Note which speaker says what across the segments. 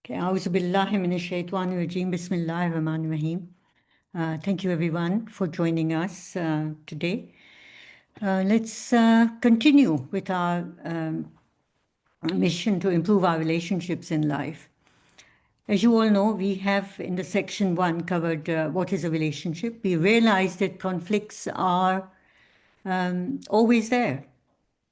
Speaker 1: A'udhu billahi minash shaitani rajim. Bismillahir Rahmanir Rahim. Thank you, everyone, for joining us today. Let's continue with our mission to improve our relationships in life. As you all know, we have in the section 1 covered what is a relationship. We realized that conflicts are always there.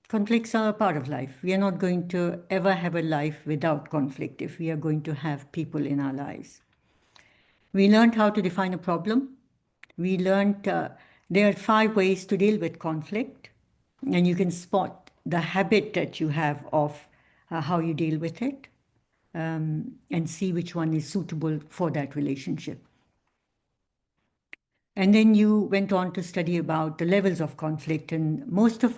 Speaker 1: Conflicts are a part of life. We are not going to ever have a life without conflict if we are going to have people in our lives. We learned how to define a problem. We learned there are 5 ways to deal with conflict, and you can spot the habit that you have of how you deal with it and see which one is suitable for that relationship. And then you went on to study about the levels of conflict, and most of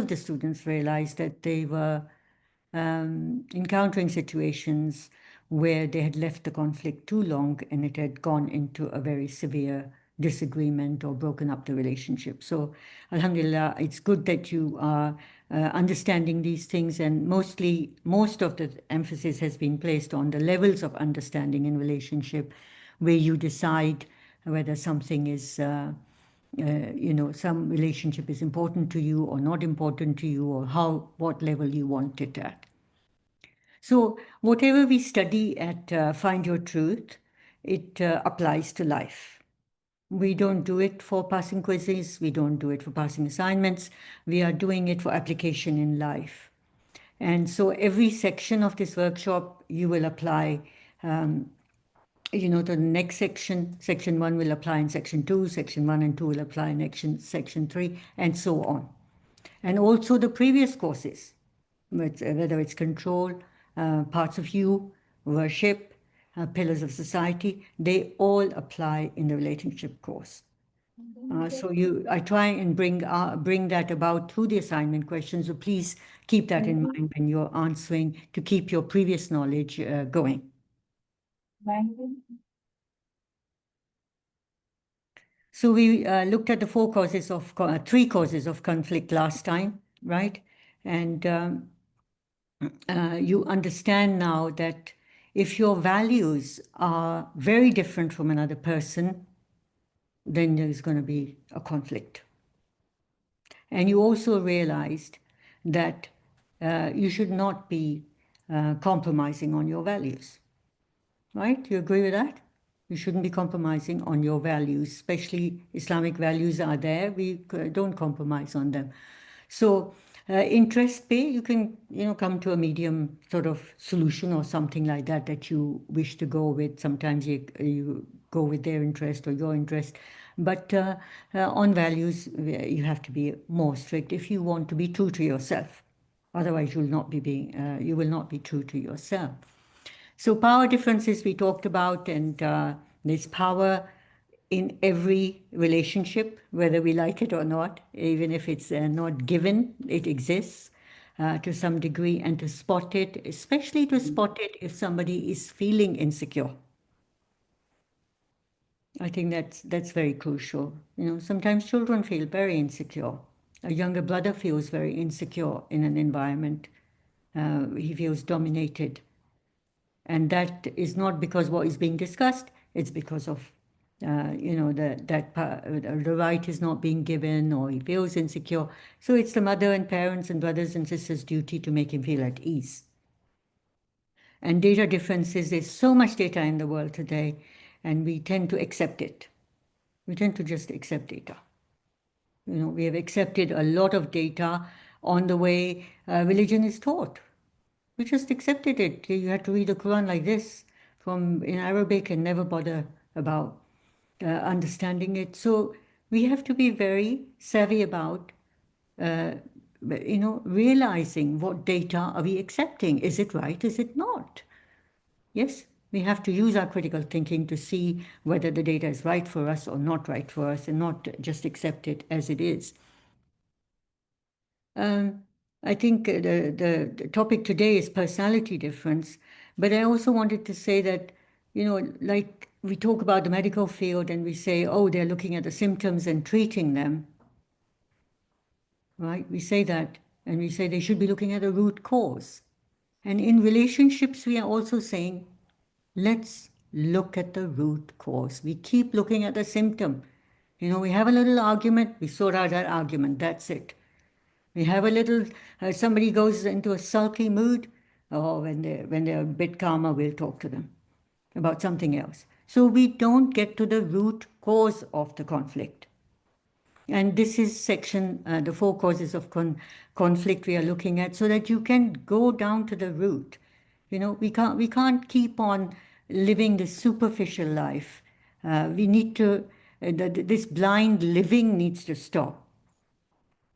Speaker 1: the students realized that they were encountering situations where they had left the conflict too long and it had gone into a very severe disagreement or broken up the relationship. So, alhamdulillah, it's good that you are understanding these things, and most of the emphasis has been placed on the levels of understanding in relationship, where you decide whether something is some relationship is important to you or not important to you, or what level you want it at. So whatever we study at Find Your Truth, it applies to life. We don't do it for passing quizzes. We don't do it for passing assignments. We are doing it for application in life. And so every section of this workshop, you will apply, to the next section. Section 1 will apply in section 2. Section 1 and 2 will apply in section 3, and so on. And also the previous courses, whether it's control, parts of you, worship, pillars of society, they all apply in the relationship course. So I try and bring that about through the assignment questions. So please keep that in mind when you're answering, to keep your previous knowledge going. So we looked at the 3 causes of conflict last time, right? And you understand now that if your values are very different from another person, then there's going to be a conflict. And you also realized that you should not be compromising on your values, right? You agree with that? You shouldn't be compromising on your values, especially Islamic values are there. We don't compromise on them. So interest pay, you can come to a medium sort of solution or something like that you wish to go with. Sometimes you go with their interest or your interest. But on values, you have to be more strict if you want to be true to yourself. Otherwise, you will not be true to yourself. So power differences we talked about, and there's power in every relationship, whether we like it or not, even if it's not given, it exists to some degree, and to spot it, especially to spot it if somebody is feeling insecure. I think that's very crucial. Sometimes children feel very insecure. A younger brother feels very insecure in an environment. He feels dominated. And that is not because what is being discussed, it's because of, the right is not being given, or he feels insecure. So it's the mother and parents and brothers and sisters' duty to make him feel at ease. And data differences, there's so much data in the world today, and we tend to accept it. We tend to just accept data. We have accepted a lot of data on the way religion is taught. We just accepted it. You had to read the Quran like this in Arabic and never bother about understanding it. So we have to be very savvy about, realizing what data are we accepting? Is it right? Is it not? Yes, we have to use our critical thinking to see whether the data is right for us or not right for us, and not just accept it as it is. I think the topic today is personality difference, but I also wanted to say that, like we talk about the medical field and we say, oh, they're looking at the symptoms and treating them, right? We say that, and we say they should be looking at the root cause. And in relationships, we are also saying, let's look at the root cause. We keep looking at the symptom. We have a little argument, we sort out that argument, that's it. We have a little, somebody goes into a sulky mood, or when they're a bit calmer, we'll talk to them about something else. So we don't get to the root cause of the conflict. And this is section, the four causes of conflict we are looking at, so that you can go down to the root. We can't keep on living this superficial life. We need to, this blind living needs to stop.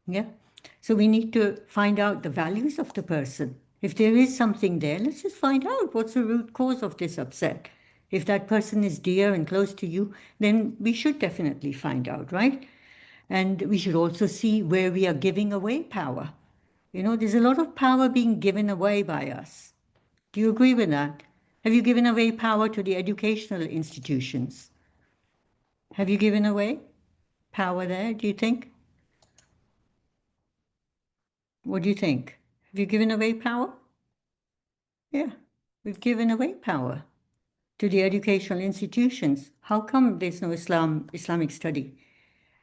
Speaker 1: Yeah. So we need to find out the values of the person. If there is something there, let's just find out what's the root cause of this upset. If that person is dear and close to you, then we should definitely find out, right? And we should also see where we are giving away power. There's a lot of power being given away by us. Do you agree with that? Have you given away power to the educational institutions? Have you given away power there, do you think? What do you think? Have you given away power? Yeah, we've given away power to the educational institutions. How come there's no Islamic study?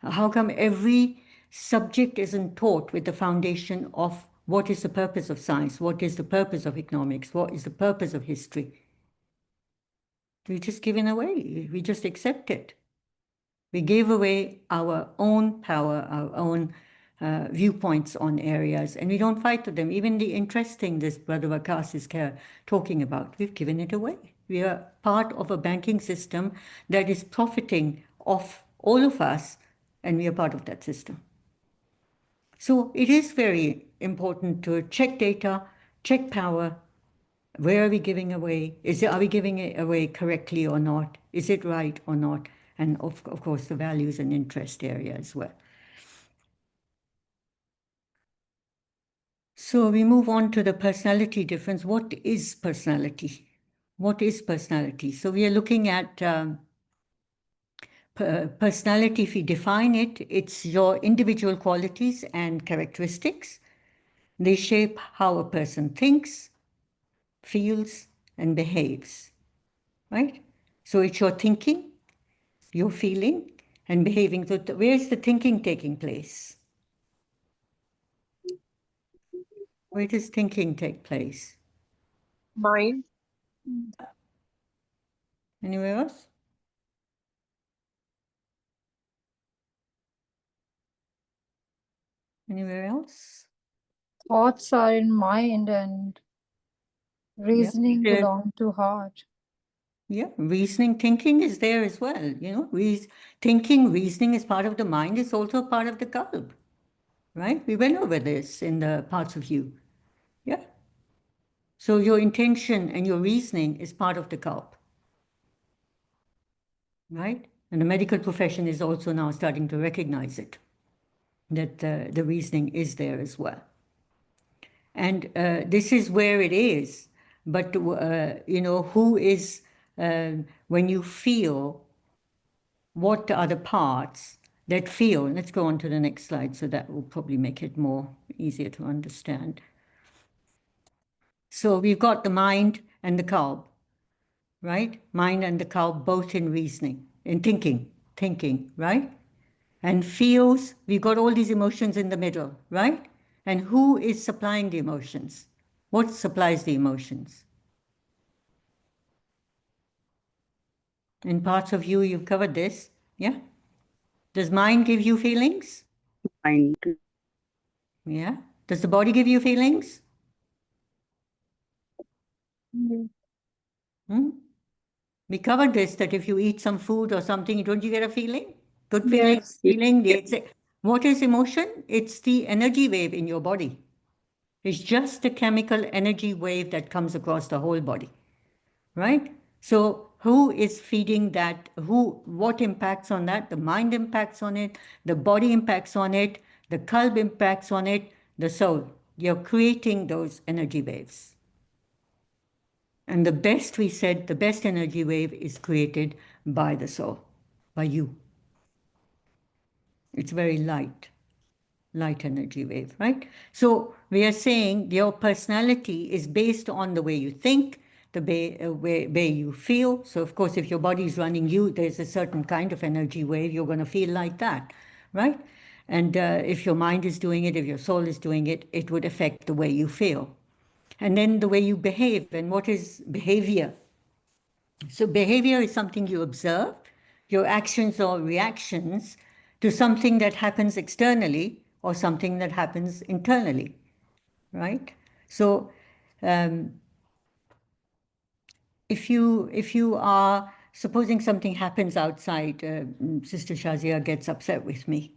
Speaker 1: How come every subject isn't taught with the foundation of what is the purpose of science? What is the purpose of economics? What is the purpose of history? We just given away. We just accept it. We gave away our own power, our own viewpoints on areas, and we don't fight with them. Even the interesting this Brother Vakas is talking about, we've given it away. We are part of a banking system that is profiting off all of us, and we are part of that system. So it is very important to check data, check power. Where are we giving away? Are we giving it away correctly or not? Is it right or not? And of course, the values and interest area as well. So we move on to the personality difference. What is personality? What is personality? So we are looking at personality. If we define it, it's your individual qualities and characteristics. They shape how a person thinks, feels, and behaves, right? So it's your thinking, your feeling, and behaving. So where is the thinking taking place? Where does thinking take place?
Speaker 2: Mind.
Speaker 1: Anywhere else? Anywhere else?
Speaker 3: Thoughts are in mind and reasoning
Speaker 1: Yeah.
Speaker 3: belong to heart.
Speaker 1: Yeah, reasoning, thinking is there as well. Thinking, reasoning is part of the mind. It's also part of the qalb, right? We went over this in the parts of you. Yeah. So your intention and your reasoning is part of the qalb, right? And the medical profession is also now starting to recognize it, that the reasoning is there as well. And this is where it is. But, who is, when you feel, what are the parts that feel? Let's go on to the next slide, so that will probably make it more easier to understand. So we've got the mind and the qalb, right? Mind and the qalb both in reasoning, in thinking, right? And feels, we've got all these emotions in the middle, right? And who is supplying the emotions? What supplies the emotions? In parts of you, you've covered this, yeah? Does mind give you feelings?
Speaker 2: Mind.
Speaker 1: Yeah. Does the body give you feelings? Hmm? We covered this, that if you eat some food or something, don't you get a feeling? Good feeling,
Speaker 3: Yes.
Speaker 1: feeling. What is emotion? It's the energy wave in your body. It's just a chemical energy wave that comes across the whole body, right? So who is feeding that? What impacts on that? The mind impacts on it, the body impacts on it, the qalb impacts on it, the soul. You're creating those energy waves. And the best, we said, the best energy wave is created by the soul, by you. It's very light. light energy wave, right? So we are saying your personality is based on the way you think, the way you feel. So of course, if your body is running you, there's a certain kind of energy wave, you're going to feel like that, right? And if your mind is doing it, if your soul is doing it, it would affect the way you feel. And then the way you behave. And what is behavior? So behavior is something you observe, your actions or reactions to something that happens externally or something that happens internally, right? So if you are supposing something happens outside, Sister Shazia gets upset with me,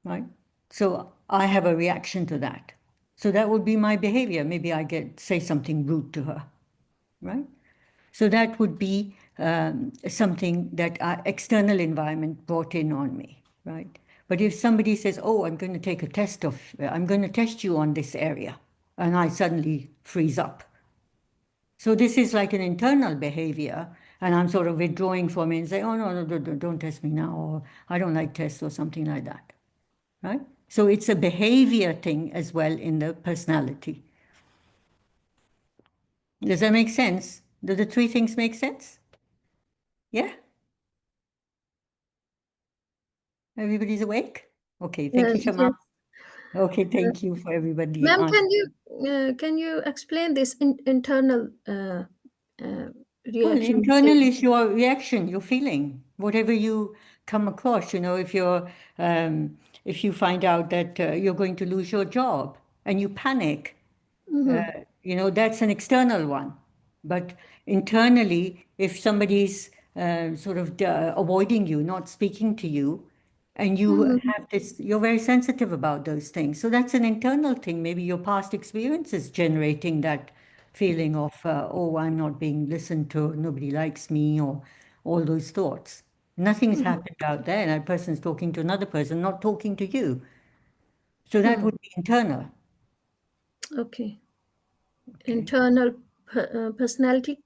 Speaker 1: right? So I have a reaction to that. So that would be my behavior. Maybe I say something rude to her, right? So that would be something that our external environment brought in on me, right? But if somebody says, "Oh, I'm going to test you on this area," and I suddenly freeze up. So this is like an internal behavior, and I'm sort of withdrawing from it and say, "Oh no, no, don't test me now," or "I don't like tests," or something like that, right? So it's a behavior thing as well in the personality. Does that make sense? Do the three things make sense? Yeah? Everybody's awake? Okay, thank you, Shama.
Speaker 4: Yes.
Speaker 1: Okay, thank you for everybody.
Speaker 4: Ma'am, can you explain this internal
Speaker 1: Well,
Speaker 4: reaction?
Speaker 1: internal is your reaction, your feeling, whatever you come across. If you find out that you're going to lose your job and you panic, that's an external one. But internally, if somebody's sort of avoiding you, not speaking to you, and you have this, you're very sensitive about those things. So that's an internal thing. Maybe your past experience is generating that feeling of, oh, I'm not being listened to, nobody likes me, or all those thoughts. Nothing's happened out there, and that person's talking to another person, not talking to you. So that would be internal.
Speaker 4: Okay.
Speaker 1: Okay.
Speaker 4: Internal personality.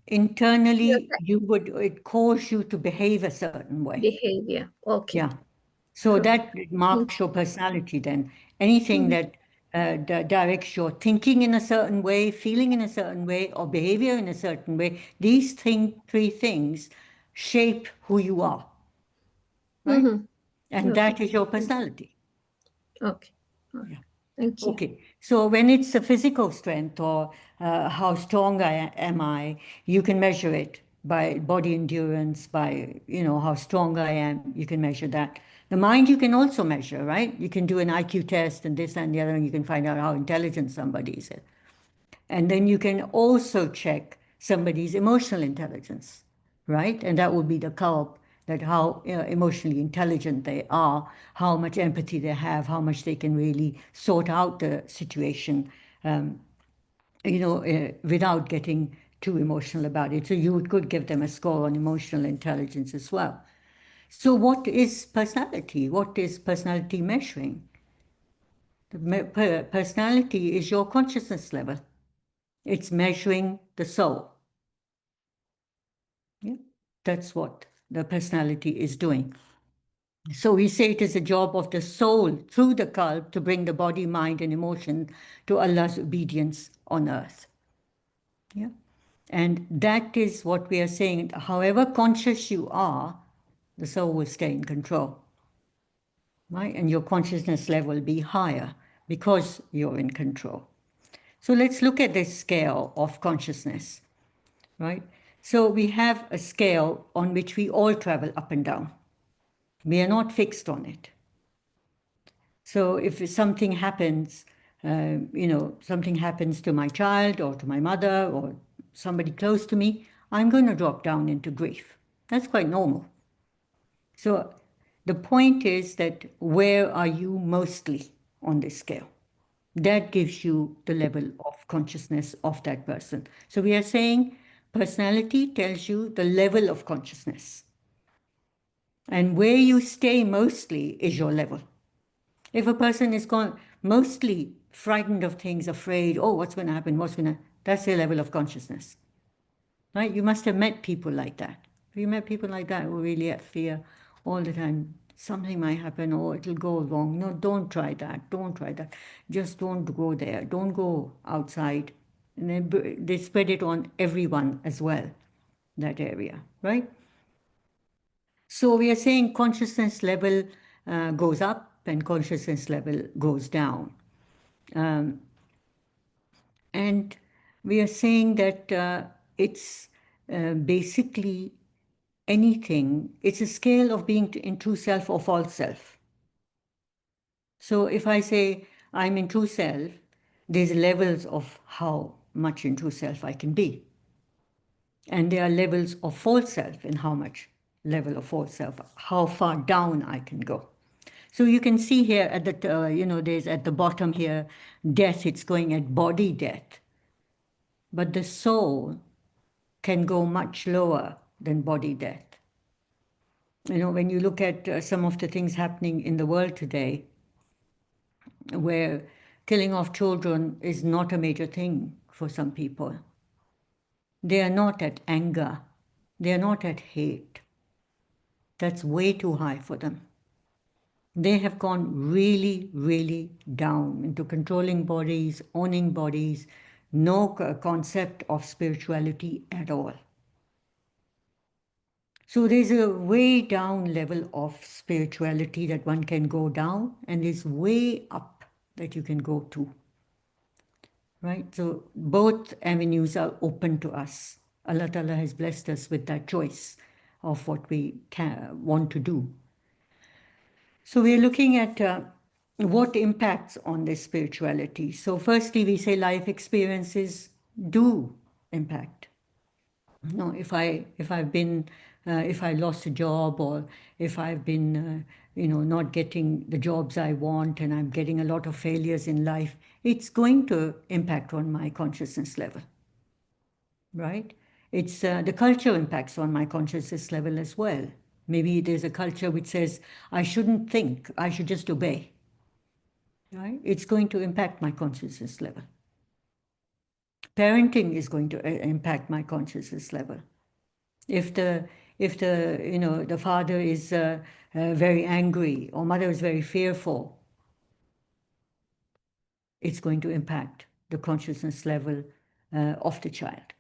Speaker 1: Internally, it cause you to behave a certain way.
Speaker 4: Behavior. Okay.
Speaker 1: Yeah. So that marks your personality then. Anything that directs your thinking in a certain way, feeling in a certain way, or behavior in a certain way, these three things shape who you are, right? And
Speaker 4: Okay.
Speaker 1: that is your personality.
Speaker 4: Okay. All right.
Speaker 1: Yeah.
Speaker 4: Thank you.
Speaker 1: Okay, so when it's a physical strength or how strong am I, you can measure it by body endurance, by, how strong I am, you can measure that. The mind you can also measure, right? You can do an IQ test and this and the other, and you can find out how intelligent somebody is. And then you can also check somebody's emotional intelligence, right? And that would be the co-op, that how emotionally intelligent they are, how much empathy they have, how much they can really sort out the situation, without getting too emotional about it. So you could give them a score on emotional intelligence as well. So what is personality? What is personality measuring? Personality is your consciousness level. It's measuring the soul. Yeah, that's what the personality is doing. So we say it is a job of the soul through the qalb to bring the body, mind, and emotion to Allah's obedience on earth. Yeah. And that is what we are saying. However conscious you are, the soul will stay in control. Right? And your consciousness level will be higher because you're in control. So let's look at this scale of consciousness. Right? So we have a scale on which we all travel up and down. We are not fixed on it. So if something happens, something happens to my child or to my mother or somebody close to me, I'm going to drop down into grief. That's quite normal. So the point is that where are you mostly on this scale? That gives you the level of consciousness of that person. So we are saying personality tells you the level of consciousness. And where you stay mostly is your level. If a person is mostly frightened of things, afraid, oh, what's going to happen, that's their level of consciousness. Right? You must have met people like that. Have you met people like that who really have fear all the time? something might happen, or it'll go wrong. No, don't try that. Don't try that. Just don't go there. Don't go outside. And then they spread it on everyone as well, that area, right? So we are saying consciousness level goes up and consciousness level goes down. And we are saying that it's basically anything, it's a scale of being in true self or false self. So if I say I'm in true self, there's levels of how much in true self I can be. And there are levels of false self and how much level of false self, how far down I can go. So you can see here at the, there's at the bottom here, death, it's going at body death. But the soul can go much lower than body death. When you look at some of the things happening in the world today, where killing of children is not a major thing for some people. They are not at anger. They are not at hate. That's way too high for them. They have gone really, really down into controlling bodies, owning bodies, no concept of spirituality at all. So there's a way down level of spirituality that one can go down, and there's way up that you can go to. Right? So both avenues are open to us. Allah Ta'ala has blessed us with that choice of what we want to do. So we're looking at what impacts on this spirituality. So firstly, we say life experiences do impact. If I lost a job, or if I've been, not getting the jobs I want, and I'm getting a lot of failures in life, it's going to impact on my consciousness level, right? It's the culture impacts on my consciousness level as well. Maybe there's a culture which says I shouldn't think, I should just obey, right? It's going to impact my consciousness level. Parenting is going to impact my consciousness level. If the father is very angry, or mother is very fearful, it's going to impact the consciousness level of the child.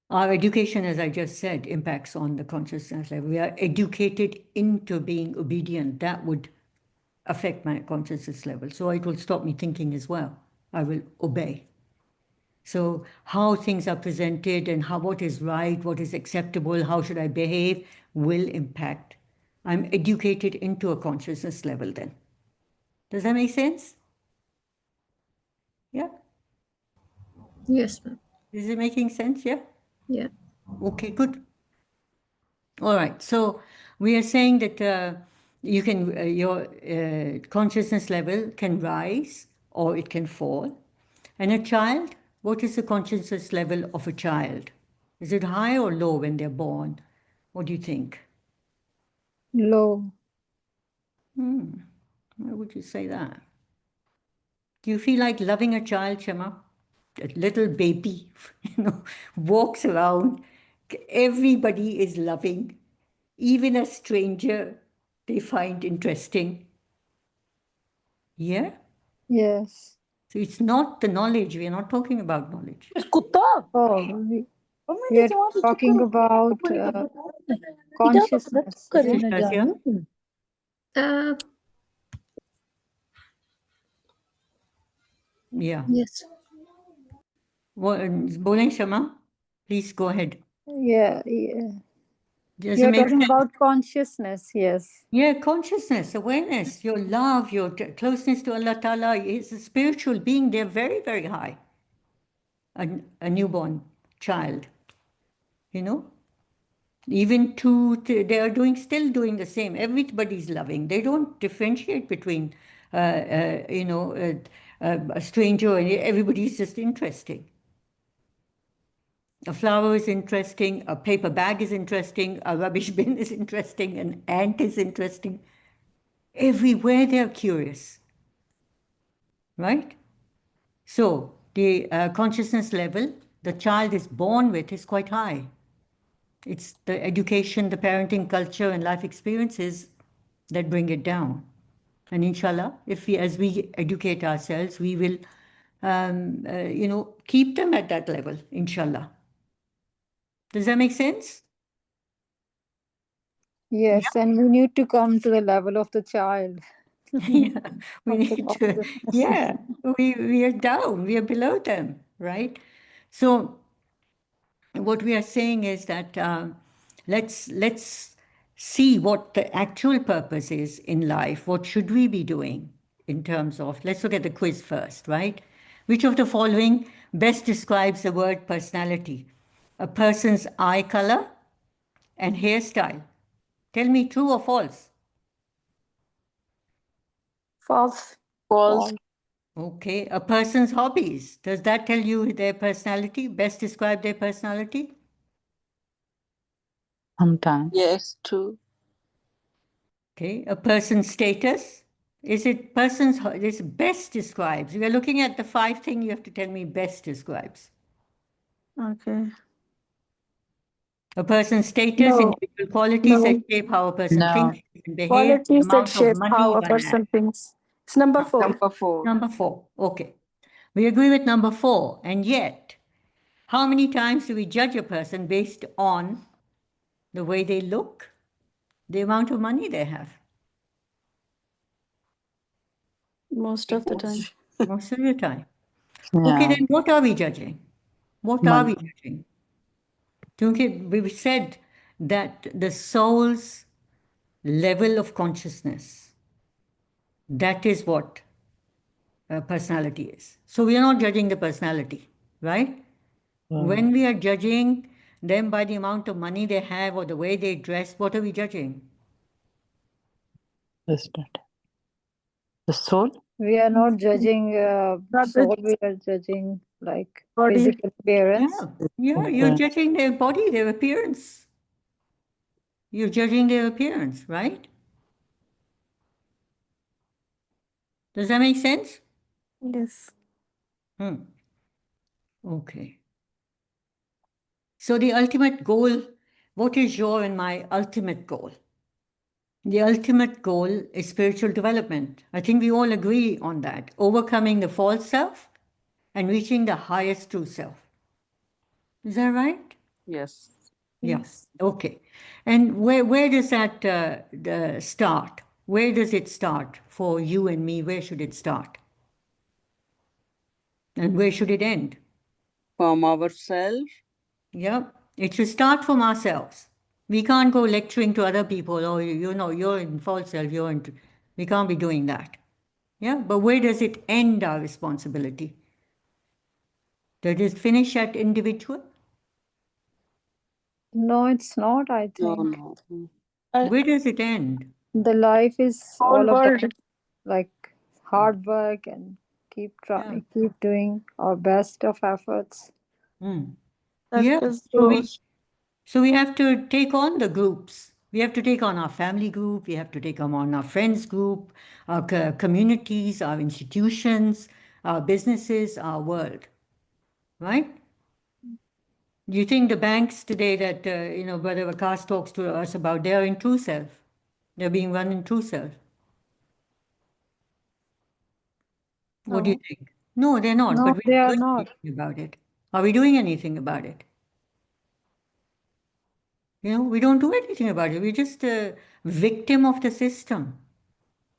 Speaker 1: Our education, as I just said, impacts on the consciousness level. We are educated into being obedient. That would affect my consciousness level. So it will stop me thinking as well. I will obey. So how things are presented and what is right, what is acceptable, how should I behave, will impact. I'm educated into a consciousness level then. Does that make sense? Yeah?
Speaker 4: Yes, ma'am.
Speaker 1: Is it making sense? Yeah?
Speaker 4: Yeah.
Speaker 1: Okay, good. All right. So we are saying that you can your consciousness level can rise or it can fall. And a child, what is the consciousness level of a child? Is it high or low when they're born? What do you think?
Speaker 3: Low.
Speaker 1: Why would you say that? Do you feel like loving a child, Shema? A little baby, walks around. Everybody is loving. Even a stranger, they find interesting. Yeah?
Speaker 3: Yes.
Speaker 1: So it's not the knowledge. We are not talking about knowledge.
Speaker 3: Oh, we are talking about consciousness, isn't it?
Speaker 1: Shazia? Yeah.
Speaker 4: Yes.
Speaker 1: Bowling Shama, please go ahead.
Speaker 3: Yeah, yeah.
Speaker 1: Does it
Speaker 3: You're
Speaker 1: make
Speaker 3: talking
Speaker 1: sense?
Speaker 3: about consciousness, yes.
Speaker 1: Yeah, consciousness, awareness, your love, your closeness to Allah Ta'ala is a spiritual being. They're very, very high. A newborn child, even they are still doing the same. Everybody's loving. They don't differentiate between, a stranger, and everybody's just interesting. A flower is interesting, a paper bag is interesting, a rubbish bin is interesting, an ant is interesting. Everywhere they're curious, right? So the consciousness level the child is born with is quite high. It's the education, the parenting culture, and life experiences that bring it down. And inshallah, as we educate ourselves, we will, keep them at that level, inshallah. Does that make sense?
Speaker 3: Yes, and we need to come to the level of the child.
Speaker 1: Yeah, we
Speaker 3: Of the
Speaker 1: need to, yeah, we are down, we are below them, right? So what we are saying is that let's see what the actual purpose is in life. What should we be doing in terms of, let's look at the quiz first, right? Which of the following best describes the word personality? A person's eye color and hairstyle. Tell me true or false.
Speaker 3: False.
Speaker 2: False.
Speaker 1: Okay, a person's hobbies. Does that tell you their personality? Best describe their personality?
Speaker 5: Sometimes.
Speaker 2: Yes, true.
Speaker 1: Okay, a person's status. Is it person's, this best describes? We are looking at the 5 things you have to tell me best describes.
Speaker 4: Okay.
Speaker 1: A person's status,
Speaker 4: No.
Speaker 1: individual qualities that
Speaker 4: No.
Speaker 1: shape how a person
Speaker 5: No.
Speaker 1: thinks and behaves, the
Speaker 4: Qualities that
Speaker 1: amount of
Speaker 4: shape how
Speaker 1: money
Speaker 4: a
Speaker 1: one has.
Speaker 4: person thinks. It's number 4.
Speaker 2: Number 4.
Speaker 1: Number 4, okay. We agree with number 4, and yet, how many times do we judge a person based on the way they look, the amount of money they have?
Speaker 4: Most of the time.
Speaker 1: Most of the time. Okay,
Speaker 5: Yeah.
Speaker 1: then what are we judging? What are we
Speaker 5: Money.
Speaker 1: judging? We've said that the soul's level of consciousness, that is what personality is. So we are not judging the personality, right? When we are judging them by the amount of money they have or the way they dress, what are we judging?
Speaker 5: Is that the soul?
Speaker 3: We are not judging
Speaker 4: Not the
Speaker 3: soul, we are judging like
Speaker 4: body.
Speaker 3: physical appearance.
Speaker 1: Yeah, you're
Speaker 5: Okay.
Speaker 1: judging their body, their appearance. You're judging their appearance, right? Does that make sense?
Speaker 4: Yes.
Speaker 1: Okay. So the ultimate goal, what is your and my ultimate goal? The ultimate goal is spiritual development. I think we all agree on that. Overcoming the false self and reaching the highest true self. Is that right?
Speaker 2: Yes.
Speaker 1: Yeah.
Speaker 4: Yes.
Speaker 1: Okay. And where does that start? Where does it start for you and me? Where should it start? And where should it end?
Speaker 2: From ourselves.
Speaker 1: Yeah. It should start from ourselves. We can't go lecturing to other people, oh, you're in false self, we can't be doing that. Yeah. But where does it end our responsibility? Does it finish at individual?
Speaker 3: No, it's not, I
Speaker 2: No,
Speaker 3: think.
Speaker 2: no.
Speaker 1: Where does it end?
Speaker 3: The life is
Speaker 4: Whole
Speaker 3: all about
Speaker 4: world.
Speaker 3: like hard work and keep
Speaker 1: Yeah.
Speaker 3: trying, keep doing our best of efforts.
Speaker 4: That
Speaker 1: Yeah.
Speaker 4: is
Speaker 1: So
Speaker 4: yours.
Speaker 1: we have to take on the groups. We have to take on our family group. We have to take on our friends group, our communities, our institutions, our businesses, our world. Right? Do you think the banks today that, Brother Vikas talks to us about, they're in true self? They're being run in true self. What do you
Speaker 4: No.
Speaker 1: think? No, they're not,
Speaker 3: No,
Speaker 1: but we're
Speaker 3: they are
Speaker 1: not doing
Speaker 3: not.
Speaker 1: anything about it. Are we doing anything about it? We don't do anything about it. We're just a victim of the system.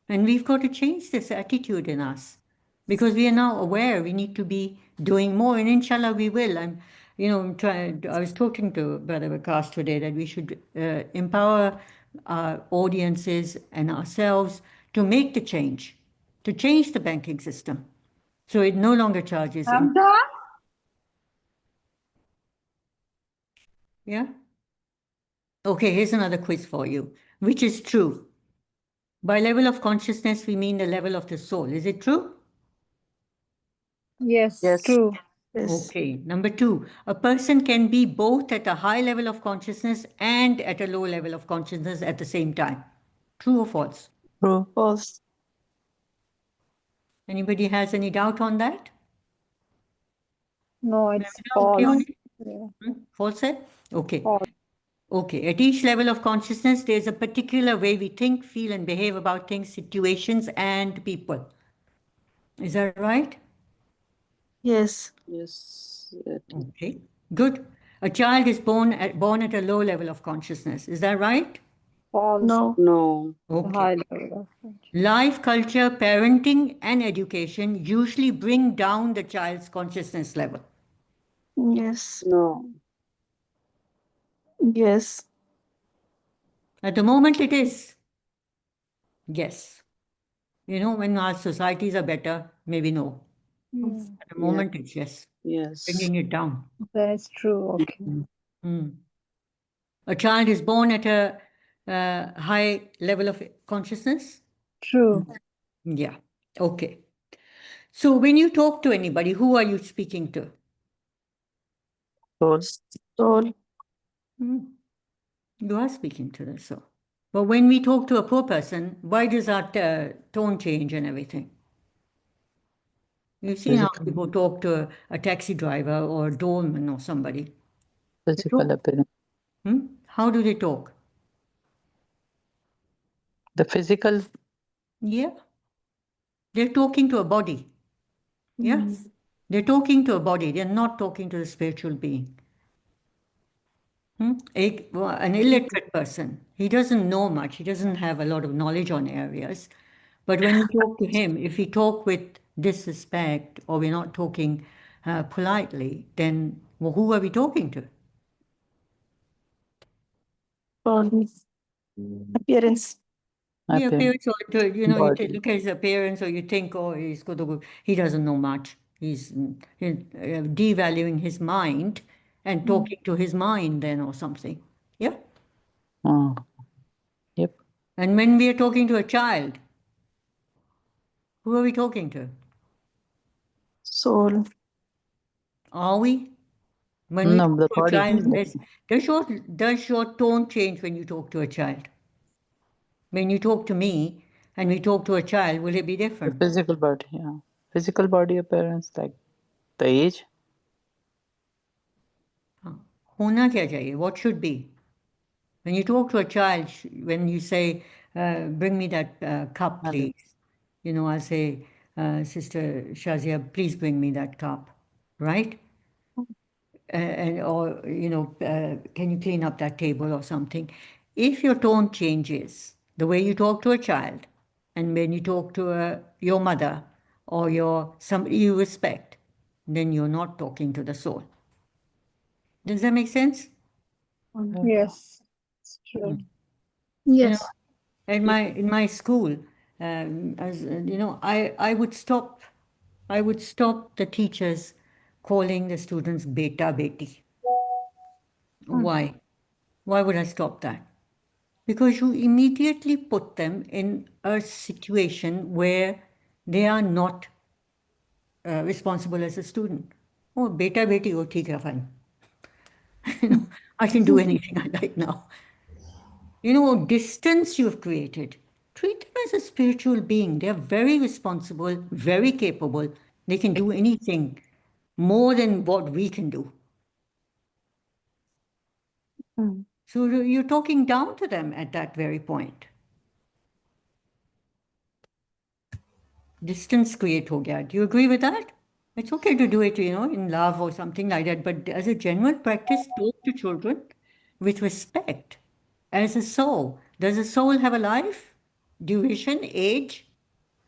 Speaker 1: And we've got to change this attitude in us because we are now aware we need to be doing more. And inshallah, we will. I was talking to Brother Vikas today that we should empower our audiences and ourselves to make the change, to change the banking system. So it no longer charges. Yeah. Okay, here's another quiz for you. Which is true? By level of consciousness, we mean the level of the soul. Is it true?
Speaker 3: Yes,
Speaker 2: Yes.
Speaker 3: true.
Speaker 4: Yes.
Speaker 1: Okay. Number 2, a person can be both at a high level of consciousness and at a low level of consciousness at the same time. True or false?
Speaker 5: True.
Speaker 4: False.
Speaker 1: Anybody has any doubt on that?
Speaker 3: No, it's
Speaker 1: Okay on
Speaker 3: false.
Speaker 1: it?
Speaker 3: Yeah,
Speaker 1: False? Okay.
Speaker 3: false.
Speaker 1: Okay, at each level of consciousness, there's a particular way we think, feel, and behave about things, situations, and people. Is that right?
Speaker 6: Yes.
Speaker 2: Yes. It,
Speaker 1: Okay, good. A child is born at a low level of consciousness. Is that right?
Speaker 3: False.
Speaker 6: No.
Speaker 2: no.
Speaker 1: Okay.
Speaker 3: High level of consciousness.
Speaker 1: Life, culture, parenting, and education usually bring down the child's consciousness level.
Speaker 6: Yes.
Speaker 2: No.
Speaker 6: Yes.
Speaker 1: At the moment, it is. Yes. You know, when our societies are better, maybe no. At the
Speaker 2: Yeah.
Speaker 1: moment, it's yes.
Speaker 2: Yes.
Speaker 1: Bringing it down.
Speaker 3: That's true. Okay.
Speaker 1: Hmm. A child is born at a high level of consciousness?
Speaker 3: True.
Speaker 1: Yeah. Okay. So when you talk to anybody, who are you speaking to?
Speaker 5: Soul.
Speaker 6: Soul.
Speaker 1: Hmm. You are speaking to the soul. But when we talk to a poor person, why does our tone change and everything? You've seen how
Speaker 5: Physical.
Speaker 1: people talk to a taxi driver or a doorman or somebody. They
Speaker 5: Physical
Speaker 1: talk.
Speaker 5: appearance.
Speaker 1: How do they talk?
Speaker 5: The physical.
Speaker 1: Yeah. They're talking to a body. Yeah.
Speaker 6: Mm.
Speaker 1: They're talking to a body. They're not talking to the spiritual being. An illiterate person, he doesn't know much. He doesn't have a lot of knowledge on areas. But when we talk to him, if we talk with disrespect or we're not talking politely, then well, who are we talking to?
Speaker 6: Body. Appearance.
Speaker 1: Yeah,
Speaker 5: Appearance.
Speaker 1: appearance, or you know,
Speaker 5: Body.
Speaker 1: look at his appearance, or you think, oh, he doesn't know much. He's devaluing his mind and talking to his mind then or something. Yeah.
Speaker 5: Oh. Yep.
Speaker 1: And when we are talking to a child, who are we talking to?
Speaker 6: Soul.
Speaker 1: Are we? When we
Speaker 5: No,
Speaker 1: talk
Speaker 5: the
Speaker 1: to a
Speaker 5: body.
Speaker 1: child, does your tone change when you talk to a child? When you talk to me and we talk to a child, will it be
Speaker 5: The
Speaker 1: different?
Speaker 5: physical body. Yeah. Physical body appearance, like the age.
Speaker 1: होना क्या चाहिए? What should be? When you talk to a child, when you say, bring me that cup,
Speaker 5: Nothing.
Speaker 1: please. You know, I'll say, Sister Shazia, please bring me that cup, right? Or can you clean up that table or something? If your tone changes, the way you talk to a child, and when you talk to your mother or somebody you respect, then you're not talking to the soul. Does that make sense?
Speaker 3: Yes. It's true.
Speaker 1: You know,
Speaker 4: Yes.
Speaker 1: in my school, as you know, I would stop the teachers calling the students beta beti. Why? Why would I stop that? Because you immediately put them in a situation where they are not responsible as a student. Oh, beta beti, oh, theek hai, fine. I can do anything I like now. Distance you've created. Treat them as a spiritual being. They're very responsible, very capable. They can do anything more than what we can do.
Speaker 6: Mm.
Speaker 1: So you're talking down to them at that very point. Distance create ho gaya. Do you agree with that? It's okay to do it, in love or something like that. But as a general practice, talk to children with respect. As a soul, does a soul have a life, duration, age?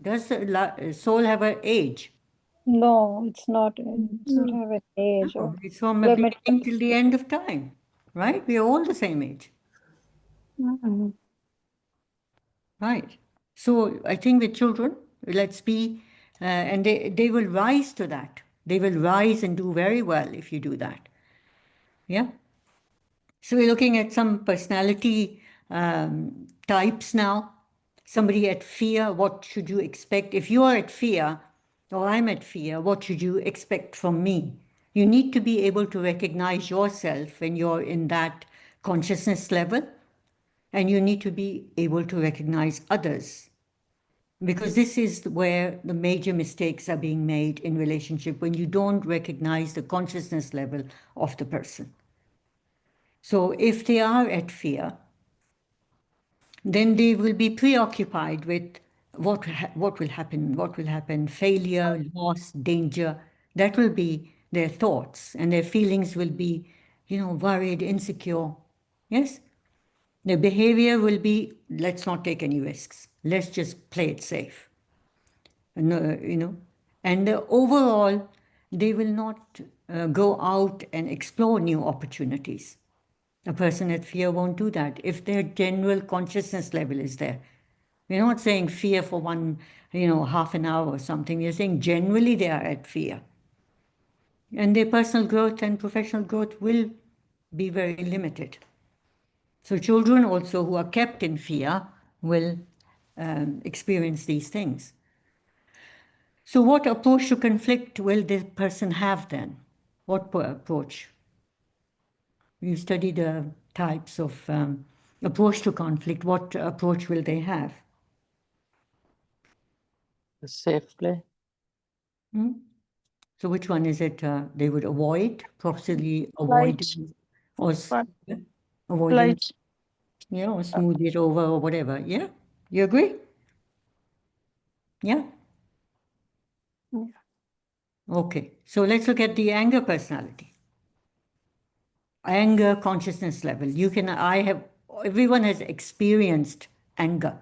Speaker 1: Does the soul have an age?
Speaker 3: No, it's not. It's not have an age
Speaker 1: No,
Speaker 3: or
Speaker 1: it's from the
Speaker 3: limit.
Speaker 1: beginning till the end of time, right? We are all the same age,
Speaker 6: Mm.
Speaker 1: right? So I think with children, let's be, and they will rise to that. They will rise and do very well if you do that. Yeah. So we're looking at some personality types now. Somebody at fear, what should you expect? If you are at fear, or I'm at fear, what should you expect from me? You need to be able to recognize yourself when you're in that consciousness level, and you need to be able to recognize others. Because this is where the major mistakes are being made in relationship, when you don't recognize the consciousness level of the person. So if they are at fear, then they will be preoccupied with what will happen, failure, loss, danger. That will be their thoughts, and their feelings will be, worried, insecure. Yes? Their behavior will be, let's not take any risks. Let's just play it safe. And, and overall, they will not go out and explore new opportunities. A person at fear won't do that if their general consciousness level is there. We're not saying fear for one, half an hour or something. We're saying generally they are at fear. And their personal growth and professional growth will be very limited. So children also who are kept in fear will experience these things. So what approach to conflict will the person have then? What approach? You study the types of approach to conflict. What approach will they have?
Speaker 5: The safe play.
Speaker 1: So which one is it they would avoid, possibly avoid,
Speaker 6: Light.
Speaker 1: or
Speaker 6: But
Speaker 1: avoiding,
Speaker 6: light.
Speaker 1: or smooth it over or whatever? Yeah? You agree? Yeah?
Speaker 6: Yeah.
Speaker 1: Okay. So let's look at the anger personality. Anger consciousness level. Everyone has experienced anger.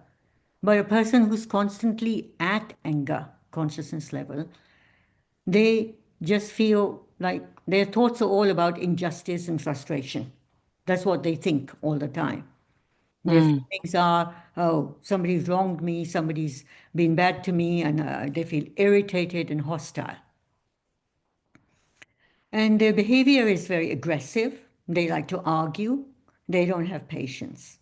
Speaker 1: But a person who's constantly at anger consciousness level, they just feel like their thoughts are all about injustice and frustration. That's what they think all the time. Their feelings are, oh, somebody's wronged me, somebody's been bad to me, and they feel irritated and hostile. And their behavior is very aggressive. They like to argue. They don't have patience.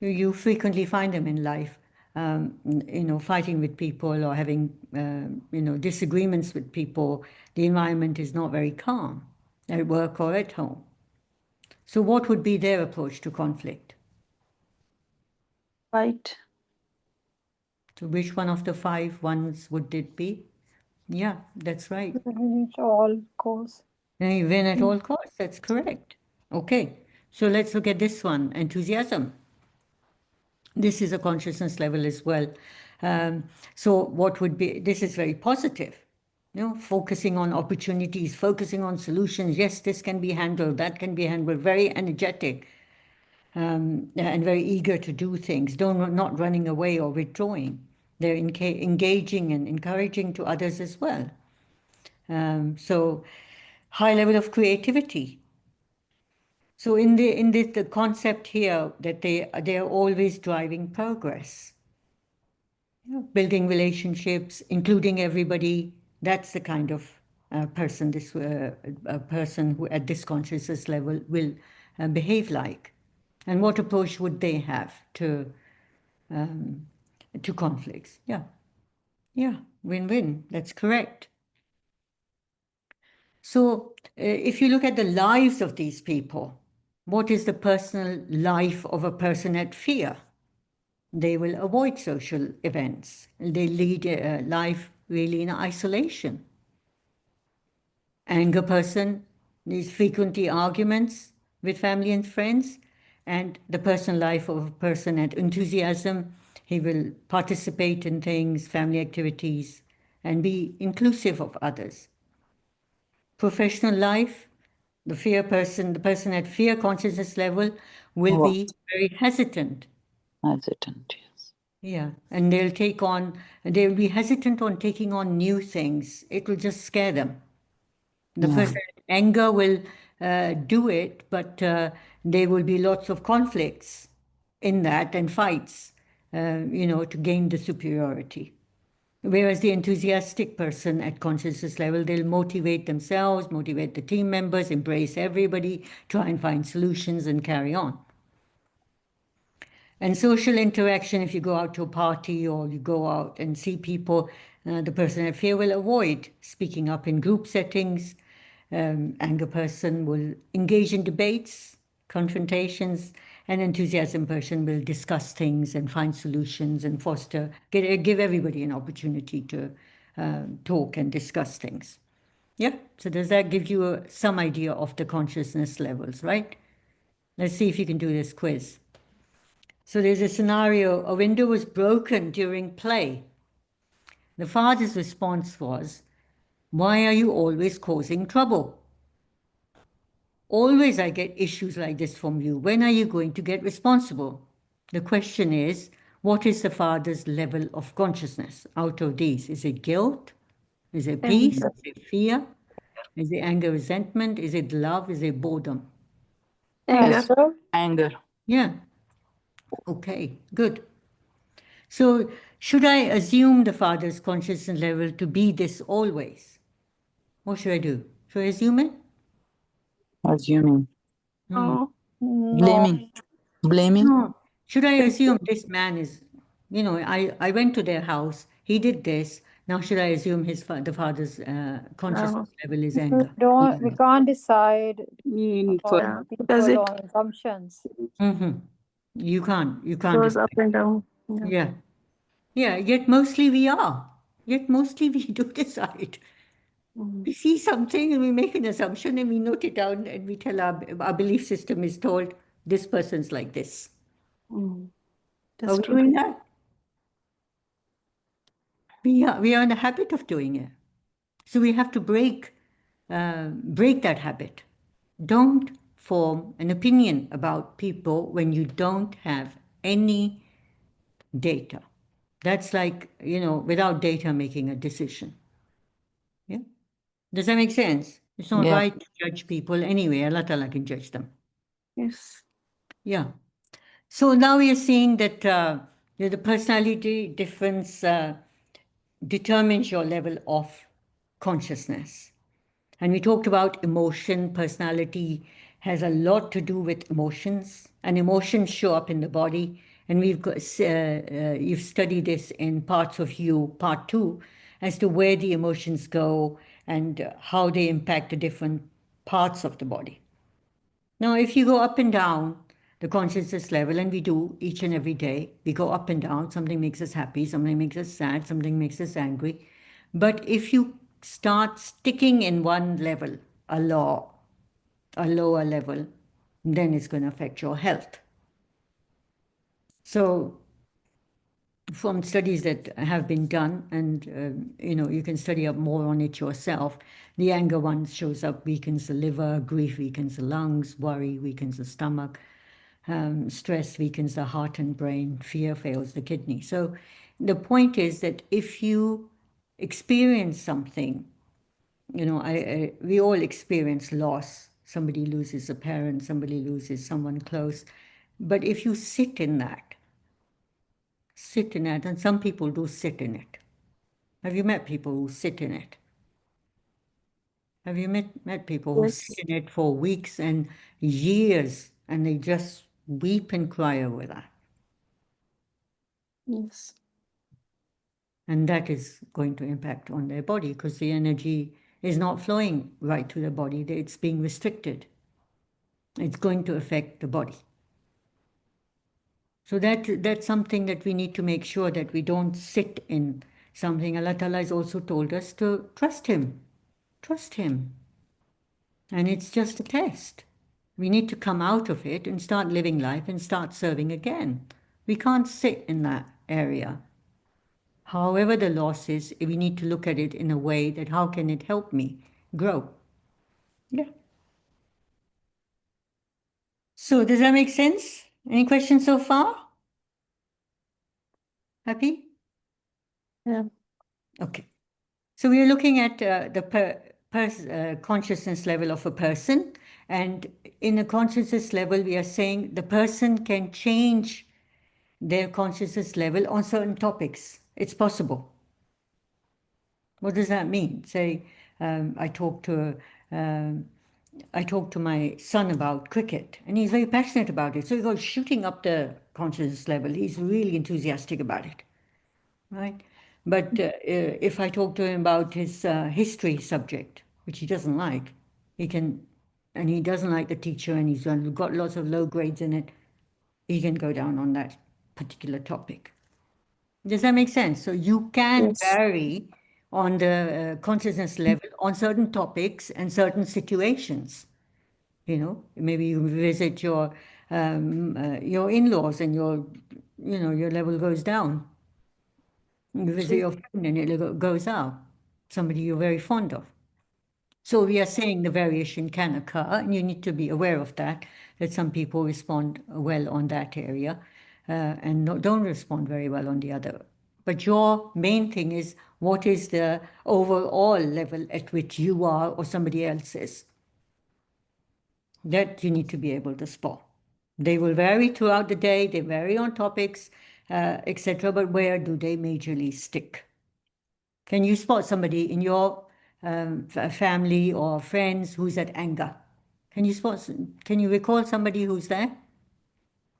Speaker 1: You frequently find them in life, fighting with people or having, disagreements with people. The environment is not very calm at work or at home. So what would be their approach to conflict?
Speaker 6: Light.
Speaker 1: So which one of the 5 ones would it be? Yeah, that's right.
Speaker 3: Reach all course.
Speaker 1: They win at all costs. That's correct. Okay, so let's look at this one, enthusiasm. This is a consciousness level as well. So what would be, this is very positive, focusing on opportunities, focusing on solutions. Yes, this can be handled, that can be handled, very energetic and very eager to do things, not running away or withdrawing. They're engaging and encouraging to others as well. So high level of creativity. So in the concept here that they are always driving progress, building relationships, including everybody. That's the kind of person a person who at this consciousness level will behave like. And what approach would they have to conflicts? Yeah, win-win. That's correct. So if you look at the lives of these people, what is the personal life of a person at fear? They will avoid social events. They lead a life really in isolation. Anger person needs frequently arguments with family and friends. And the personal life of a person at enthusiasm, he will participate in things, family activities, and be inclusive of others. Professional life, the person at fear consciousness level will be very hesitant.
Speaker 5: Hesitant, yes.
Speaker 1: Yeah, and they'll be hesitant on taking on new things. It will just scare them. The person anger will do it, but there will be lots of conflicts in that and fights, to gain the superiority. Whereas the enthusiastic person at consciousness level, they'll motivate themselves, motivate the team members, embrace everybody, try and find solutions and carry on. And social interaction, if you go out to a party or you go out and see people, the person at fear will avoid speaking up in group settings. Anger person will engage in debates, confrontations, and enthusiasm person will discuss things and find solutions and give everybody an opportunity to talk and discuss things. Yeah, so does that give you some idea of the consciousness levels, right? Let's see if you can do this quiz. So there's a scenario, a window was broken during play. The father's response was, "Why are you always causing trouble? Always I get issues like this from you. When are you going to get responsible?" The question is, what is the father's level of consciousness out of these? Is it guilt? Is it peace?
Speaker 6: Anger.
Speaker 1: Is it fear? Is it anger, resentment? Is it love? Is it boredom?
Speaker 6: Anger.
Speaker 3: Anger.
Speaker 5: Anger.
Speaker 1: Yeah. Okay, good. So should I assume the father's consciousness level to be this always? What should I do? Should I assume it?
Speaker 5: Assuming.
Speaker 6: No.
Speaker 3: No.
Speaker 5: Blaming. Blaming.
Speaker 1: No. Should I assume this man is, I went to their house, he did this. Now should I assume the father's consciousness
Speaker 6: No.
Speaker 1: level is
Speaker 3: We
Speaker 1: anger?
Speaker 3: don't. We can't decide
Speaker 2: For
Speaker 6: Yeah.
Speaker 3: upon
Speaker 6: Because
Speaker 3: people
Speaker 6: it
Speaker 3: on assumptions.
Speaker 1: Mm-hmm. You can't
Speaker 6: goes up
Speaker 1: decide.
Speaker 6: and down. Yeah.
Speaker 1: Yeah. Yeah, yet mostly we are. Yet mostly we do decide.
Speaker 6: Mm.
Speaker 1: We see something and we make an assumption and we note it down and we tell our belief system is told this person's like this.
Speaker 6: Mm.
Speaker 1: Are
Speaker 6: That's
Speaker 1: we
Speaker 6: true.
Speaker 1: doing that? We are in the habit of doing it. So we have to break that habit. Don't form an opinion about people when you don't have any data. That's like, without data making a decision. Yeah. Does that make sense? It's not
Speaker 5: Yeah.
Speaker 1: right to judge people anyway. Allah Ta'ala can judge them.
Speaker 6: Yes.
Speaker 1: Yeah. So now we are seeing that the personality difference determines your level of consciousness. And we talked about emotion. Personality has a lot to do with emotions, and emotions show up in the body. And you've studied this in Parts of You, Part 2, as to where the emotions go and how they impact the different parts of the body. Now, if you go up and down the consciousness level, and we do each and every day, we go up and down. Something makes us happy, something makes us sad, something makes us angry. But if you start sticking in one level, a lower level, then it's going to affect your health. So, from studies that have been done, and you can study up more on it yourself, the anger one shows up, weakens the liver, grief weakens the lungs, worry weakens the stomach, stress weakens the heart and brain, fear fails the kidney. So the point is that if you experience something, we all experience loss. Somebody loses a parent, somebody loses someone close. But if you sit in that, and some people do sit in it. Have you met people who sit in it? Have you met people who sit
Speaker 6: Yes.
Speaker 1: in it for weeks and years and they just weep and cry over that?
Speaker 6: Yes.
Speaker 1: And that is going to impact on their body because the energy is not flowing right to the body. It's being restricted. It's going to affect the body. So that's something that we need to make sure that we don't sit in something. Allah Ta'ala has also told us to trust Him. Trust Him. And it's just a test. We need to come out of it and start living life and start serving again. We can't sit in that area. However the loss is, we need to look at it in a way that how can it help me grow? Yeah. So does that make sense? Any questions so far? Happy?
Speaker 6: Yeah.
Speaker 1: Okay. So we are looking at the consciousness level of a person. And in a consciousness level, we are saying the person can change their consciousness level on certain topics. It's possible. What does that mean? Say, I talk to my son about cricket, and he's very passionate about it. So he goes shooting up the consciousness level. He's really enthusiastic about it, right? But if I talk to him about his history subject, which he doesn't like, and he doesn't like the teacher, and he's got lots of low grades in it, he can go down on that particular topic. Does that make sense? So you can
Speaker 6: Yes.
Speaker 1: vary on the consciousness level on certain topics and certain situations. Maybe you visit your in-laws and your level goes down. You visit your friend and your level goes up. Somebody you're very fond of. So we are saying the variation can occur, and you need to be aware of that some people respond well on that area and don't respond very well on the other. But your main thing is, what is the overall level at which you are or somebody else is? That you need to be able to spot. They will vary throughout the day, they vary on topics, etc., but where do they majorly stick? Can you spot somebody in your family or friends who's at anger? Can you recall somebody who's there?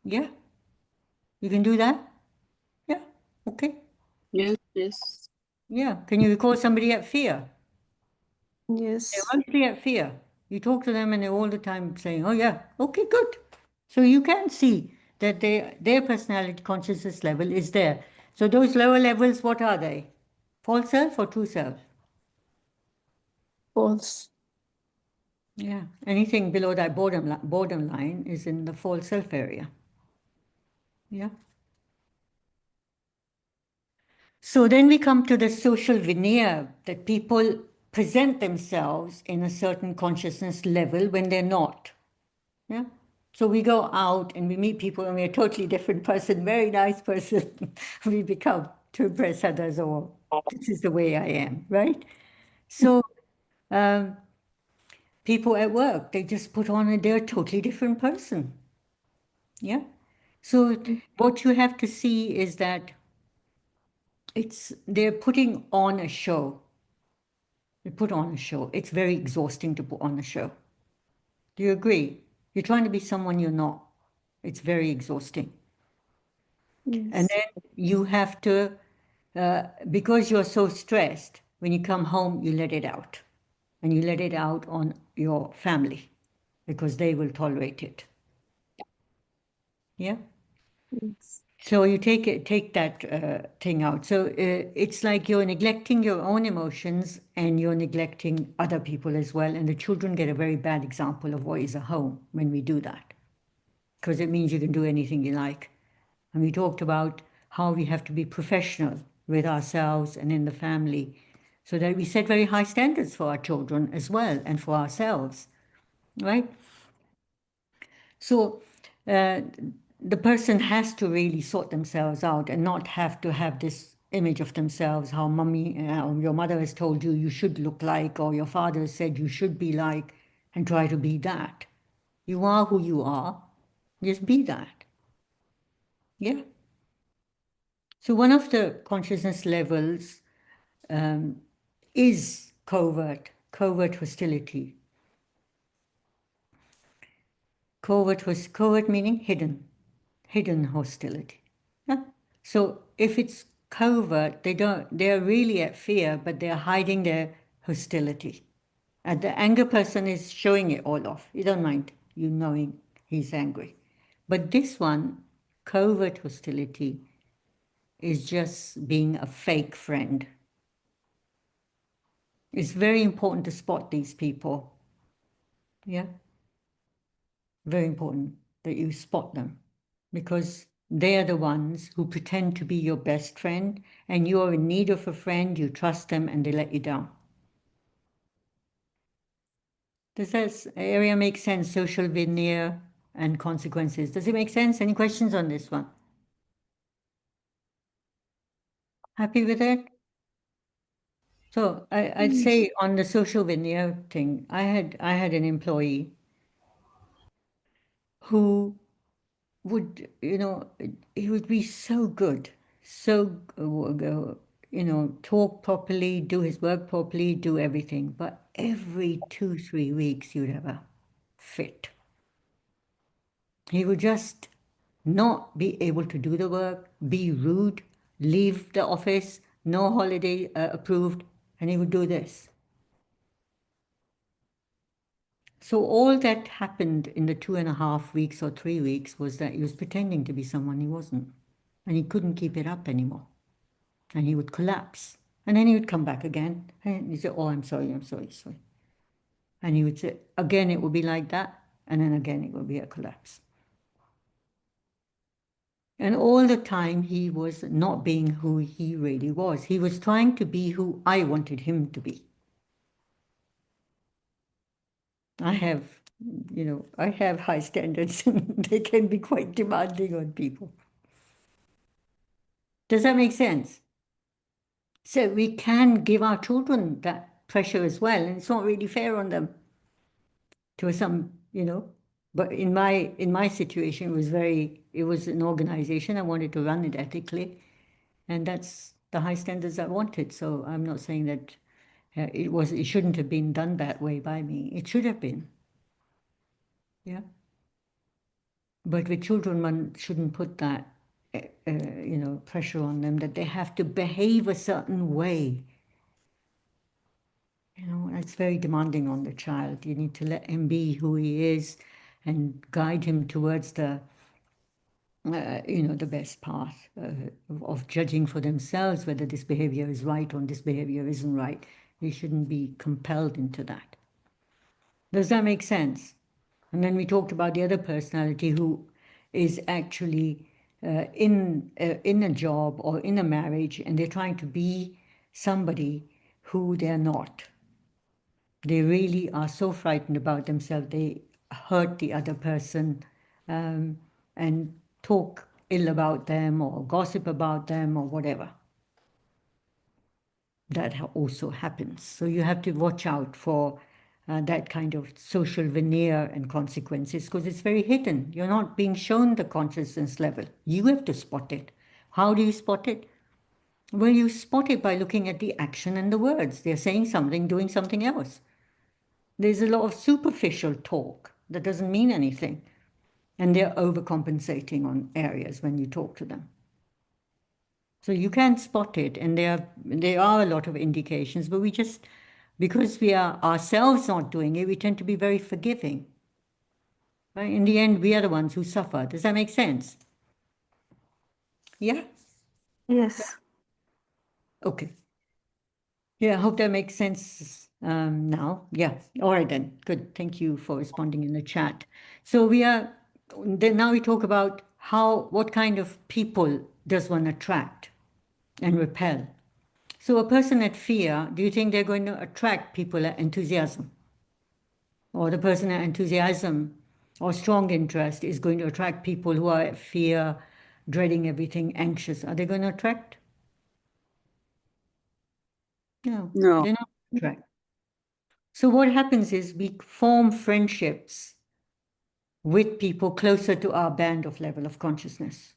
Speaker 1: Yeah? You can do that? Yeah? Okay.
Speaker 2: Yes, yes.
Speaker 1: Yeah. Can you recall somebody at fear? They're
Speaker 6: Yes.
Speaker 1: mostly at fear. You talk to them and they're all the time saying, oh yeah, okay, good. So you can see that their personality consciousness level is there. So those lower levels, what are they? False self or true self?
Speaker 6: False.
Speaker 1: Yeah, anything below that boredom line is in the false self area. Yeah. So then we come to the social veneer, that people present themselves in a certain consciousness level when they're not. Yeah. So we go out and we meet people and we're a totally different person, very nice person we become to impress others, or this is the way I am, right? So people at work, they just put on they're a totally different person. Yeah. So what you have to see is that they're putting on a show. They put on a show. It's very exhausting to put on a show. Do you agree? You're trying to be someone you're not. It's very exhausting. And
Speaker 6: Yes.
Speaker 1: then you have to, because you're so stressed, when you come home, you let it out. And you let it out on your family because they will tolerate it. Yeah?
Speaker 6: Yes.
Speaker 1: So you take that thing out. So it's like you're neglecting your own emotions and you're neglecting other people as well. And the children get a very bad example of what is a home when we do that, because it means you can do anything you like. And we talked about how we have to be professional with ourselves and in the family, so that we set very high standards for our children as well and for ourselves, right? So the person has to really sort themselves out and not have to have this image of themselves, how mommy or your mother has told you you should look like, or your father has said you should be like, and try to be that. You are who you are. Just be that. Yeah. So one of the consciousness levels is covert hostility. Covert meaning hidden hostility. Yeah? So if it's covert, they're really at fear, but they're hiding their hostility. And the anger person is showing it all off. You don't mind you knowing he's angry. But this one, covert hostility, is just being a fake friend. It's very important to spot these people. Yeah? Very important that you spot them, because they're the ones who pretend to be your best friend, and you're in need of a friend, you trust them, and they let you down. Does that area make sense? Social veneer and consequences. Does it make sense? Any questions on this one? Happy with it? So I'd say on the social veneer thing, I had an employee who would, he would be so good, so, talk properly, do his work properly, do everything. But every 2, 3 weeks, he would have a fit. He would just not be able to do the work, be rude, leave the office, no holiday approved, and he would do this. So all that happened in the 2.5 weeks or 3 weeks was that he was pretending to be someone he wasn't. And he couldn't keep it up anymore. And he would collapse. And then he would come back again. And he'd say, oh, I'm sorry. And he would say, again, it would be like that. and then again it will be a collapse. And all the time he was not being who he really was. He was trying to be who I wanted him to be. I have, I have high standards and they can be quite demanding on people. Does that make sense? So we can give our children that pressure as well, and it's not really fair on them to some, but in my situation, it was an organization. I wanted to run it ethically, and that's the high standards I wanted. So I'm not saying that it shouldn't have been done that way by me. It should have been. Yeah. But with children, one shouldn't put that, pressure on them that they have to behave a certain way. It's very demanding on the child. You need to let him be who he is and guide him towards the best path of judging for themselves whether this behavior is right or this behavior isn't right. You shouldn't be compelled into that. Does that make sense? And then we talked about the other personality who is actually in a job or in a marriage, and they're trying to be somebody who they're not. They really are so frightened about themselves, they hurt the other person and talk ill about them or gossip about them or whatever. That also happens. So you have to watch out for that kind of social veneer and consequences because it's very hidden. You're not being shown the consciousness level. You have to spot it. How do you spot it? Well, you spot it by looking at the action and the words. They're saying something, doing something else. There's a lot of superficial talk that doesn't mean anything. And they're overcompensating on areas when you talk to them. So you can spot it, and there are a lot of indications, but because we are ourselves not doing it, we tend to be very forgiving. Right? In the end, we are the ones who suffer. Does that make sense? Yeah?
Speaker 6: Yes.
Speaker 1: Okay. Yeah, I hope that makes sense now. Yeah. All right then. Good. Thank you for responding in the chat. So now we talk about what kind of people does one attract and repel. So a person at fear, do you think they're going to attract people at enthusiasm? Or the person at enthusiasm or strong interest is going to attract people who are at fear, dreading everything, anxious. Are they going to attract? No,
Speaker 2: No.
Speaker 1: they're not going to attract. So what happens is we form friendships with people closer to our band of level of consciousness.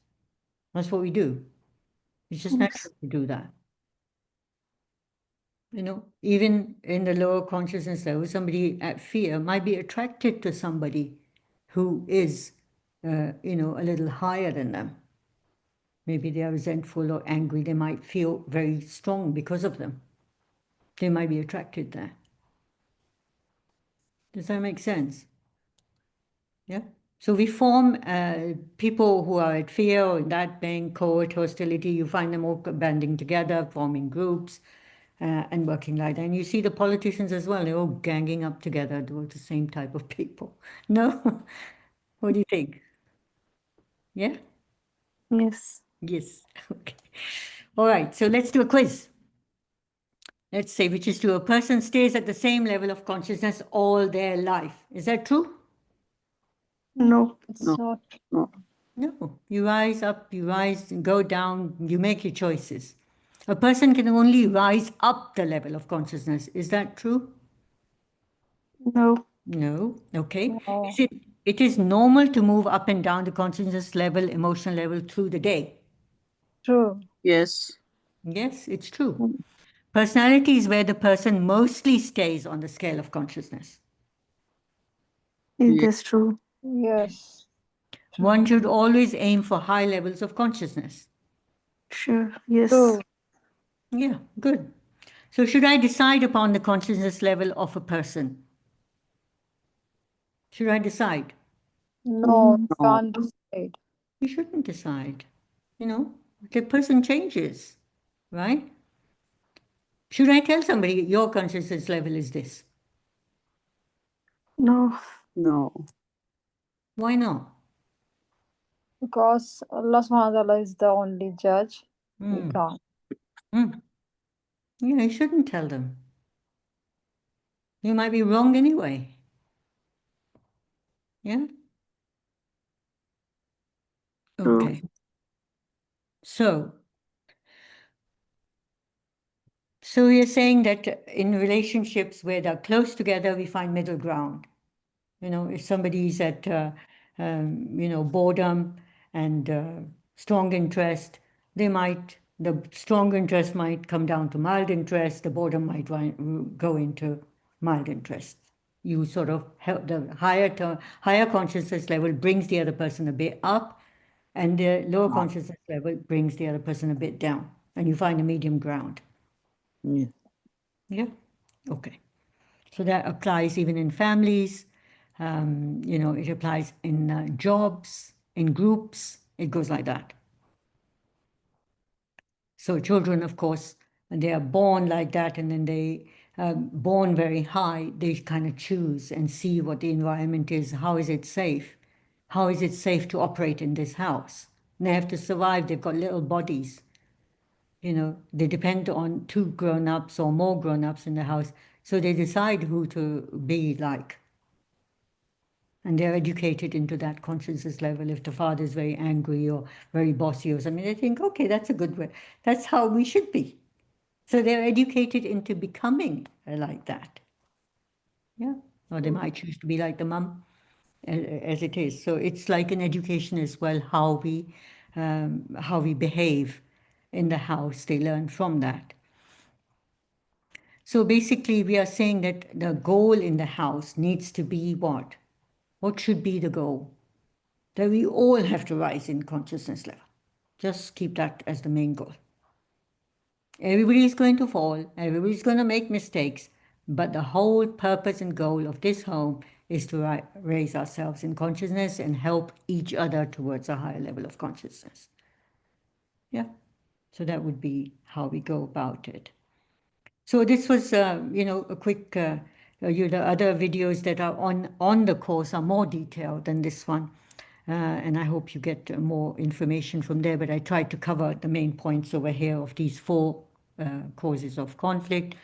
Speaker 1: That's what we do. It's just natural to do that. Even in the lower consciousness level, somebody at fear might be attracted to somebody who is, a little higher than them. Maybe they are resentful or angry. They might feel very strong because of them. They might be attracted there. Does that make sense? Yeah. So we form people who are at fear or in that being cohort hostility. You find them all banding together, forming groups. And working like that. And you see the politicians as well, they're all ganging up together, they're all the same type of people. No? What do you think? Yeah?
Speaker 6: Yes.
Speaker 1: Yes. Okay. All right, so let's do a quiz. Let's say, which is true. A person stays at the same level of consciousness all their life. Is that true?
Speaker 6: No.
Speaker 3: It's
Speaker 2: No.
Speaker 3: not.
Speaker 2: No.
Speaker 1: No. You rise up, you rise and go down, you make your choices. A person can only rise up the level of consciousness. Is that true?
Speaker 6: No.
Speaker 1: No. Okay.
Speaker 3: No.
Speaker 1: It is normal to move up and down the consciousness level, emotional level through the day.
Speaker 3: True.
Speaker 2: Yes.
Speaker 1: Yes, it's true. Personality is where the person mostly stays on the scale of consciousness.
Speaker 6: Is
Speaker 2: Yes.
Speaker 6: this true?
Speaker 3: Yes.
Speaker 1: One should always aim for high levels of consciousness.
Speaker 6: Sure. Yes.
Speaker 3: True.
Speaker 1: Yeah, good. So should I decide upon the consciousness level of a person? Should I decide?
Speaker 3: No, you
Speaker 2: No.
Speaker 3: can't decide.
Speaker 1: You shouldn't decide. The person changes, right? Should I tell somebody your consciousness level is this?
Speaker 6: No.
Speaker 2: No.
Speaker 1: Why not?
Speaker 3: Because Allah subhanahu wa ta'ala is the only judge. We
Speaker 1: Hmm.
Speaker 3: can't.
Speaker 1: Hmm. Yeah, you shouldn't tell them. You might be wrong anyway. Yeah?
Speaker 6: True.
Speaker 1: Okay. So you're saying that in relationships where they're close together, we find middle ground. You know, if somebody's at, boredom and strong interest, the strong interest might come down to mild interest, the boredom might go into mild interest. You sort of help the higher consciousness level brings the other person a bit up, and the lower consciousness level brings the other person a bit down, and you find a medium ground.
Speaker 5: Yeah.
Speaker 1: Yeah? Okay. So that applies even in families. It applies in jobs, in groups. It goes like that. So children, of course, when they are born like that and then they born very high, they kind of choose and see what the environment is. How is it safe? How is it safe to operate in this house? And they have to survive. They've got little bodies. They depend on 2 grown-ups or more grown-ups in the house. So they decide who to be like. And they're educated into that consciousness level. If the father is very angry or very bossy or something, they think, okay, that's a good way. That's how we should be. So they're educated into becoming like that. Yeah. Or they might choose to be like the mum as it is. So it's like an education as well, how we behave in the house. They learn from that. So basically, we are saying that the goal in the house needs to be what? What should be the goal? That we all have to rise in consciousness level. Just keep that as the main goal. Everybody is going to fall, everybody's going to make mistakes, but the whole purpose and goal of this home is to raise ourselves in consciousness and help each other towards a higher level of consciousness. Yeah, so that would be how we go about it. So this was, a quick, the other videos that are on the course are more detailed than this one. And I hope you get more information from there, but I tried to cover the main points over here of these 4 causes of conflict.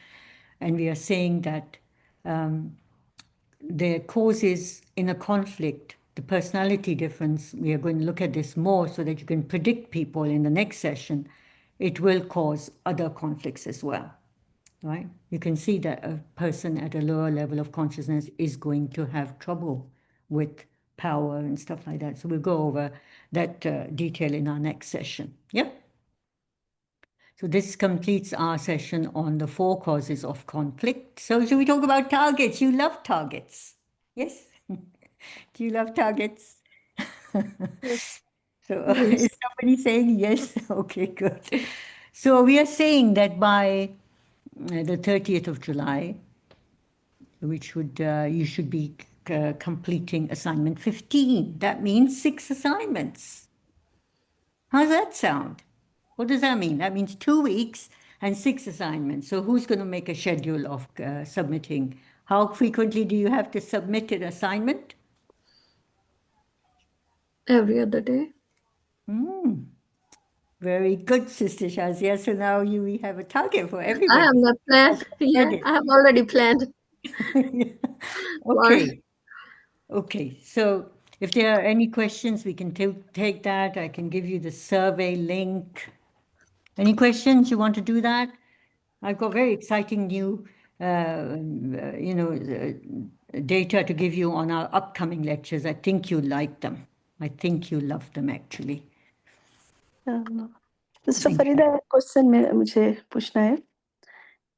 Speaker 1: And we are saying that the causes in a conflict, the personality difference, we are going to look at this more so that you can predict people in the next session. It will cause other conflicts as well. Right? You can see that a person at a lower level of consciousness is going to have trouble with power and stuff like that. So we'll go over that detail in our next session. Yeah? So this completes our session on the 4 causes of conflict. So should we talk about targets? You love targets. Yes? Do you love targets?
Speaker 3: Yes.
Speaker 1: So
Speaker 4: Yes.
Speaker 1: is somebody saying yes? Okay, good. So we are saying that by the 30th of July, which would you should be completing assignment 15. That means 6 assignments. How's that sound? What does that mean? That means 2 weeks and 6 assignments. So who's going to make a schedule of submitting? How frequently do you have to submit an assignment?
Speaker 4: Every other day.
Speaker 1: Very good, Sister Shazia. So now we have a target for
Speaker 4: I have
Speaker 1: everybody.
Speaker 4: my plan. Yeah, I have already planned.
Speaker 1: Okay. Okay. So if there are any questions, we can take that. I can give you the survey link. Any questions? You want to do that? I've got very exciting new, data to give you on our upcoming lectures. I think you like them. I think you love them, actually.
Speaker 6: Sister
Speaker 1: ji.
Speaker 6: Farida, question में मुझे पूछना है कि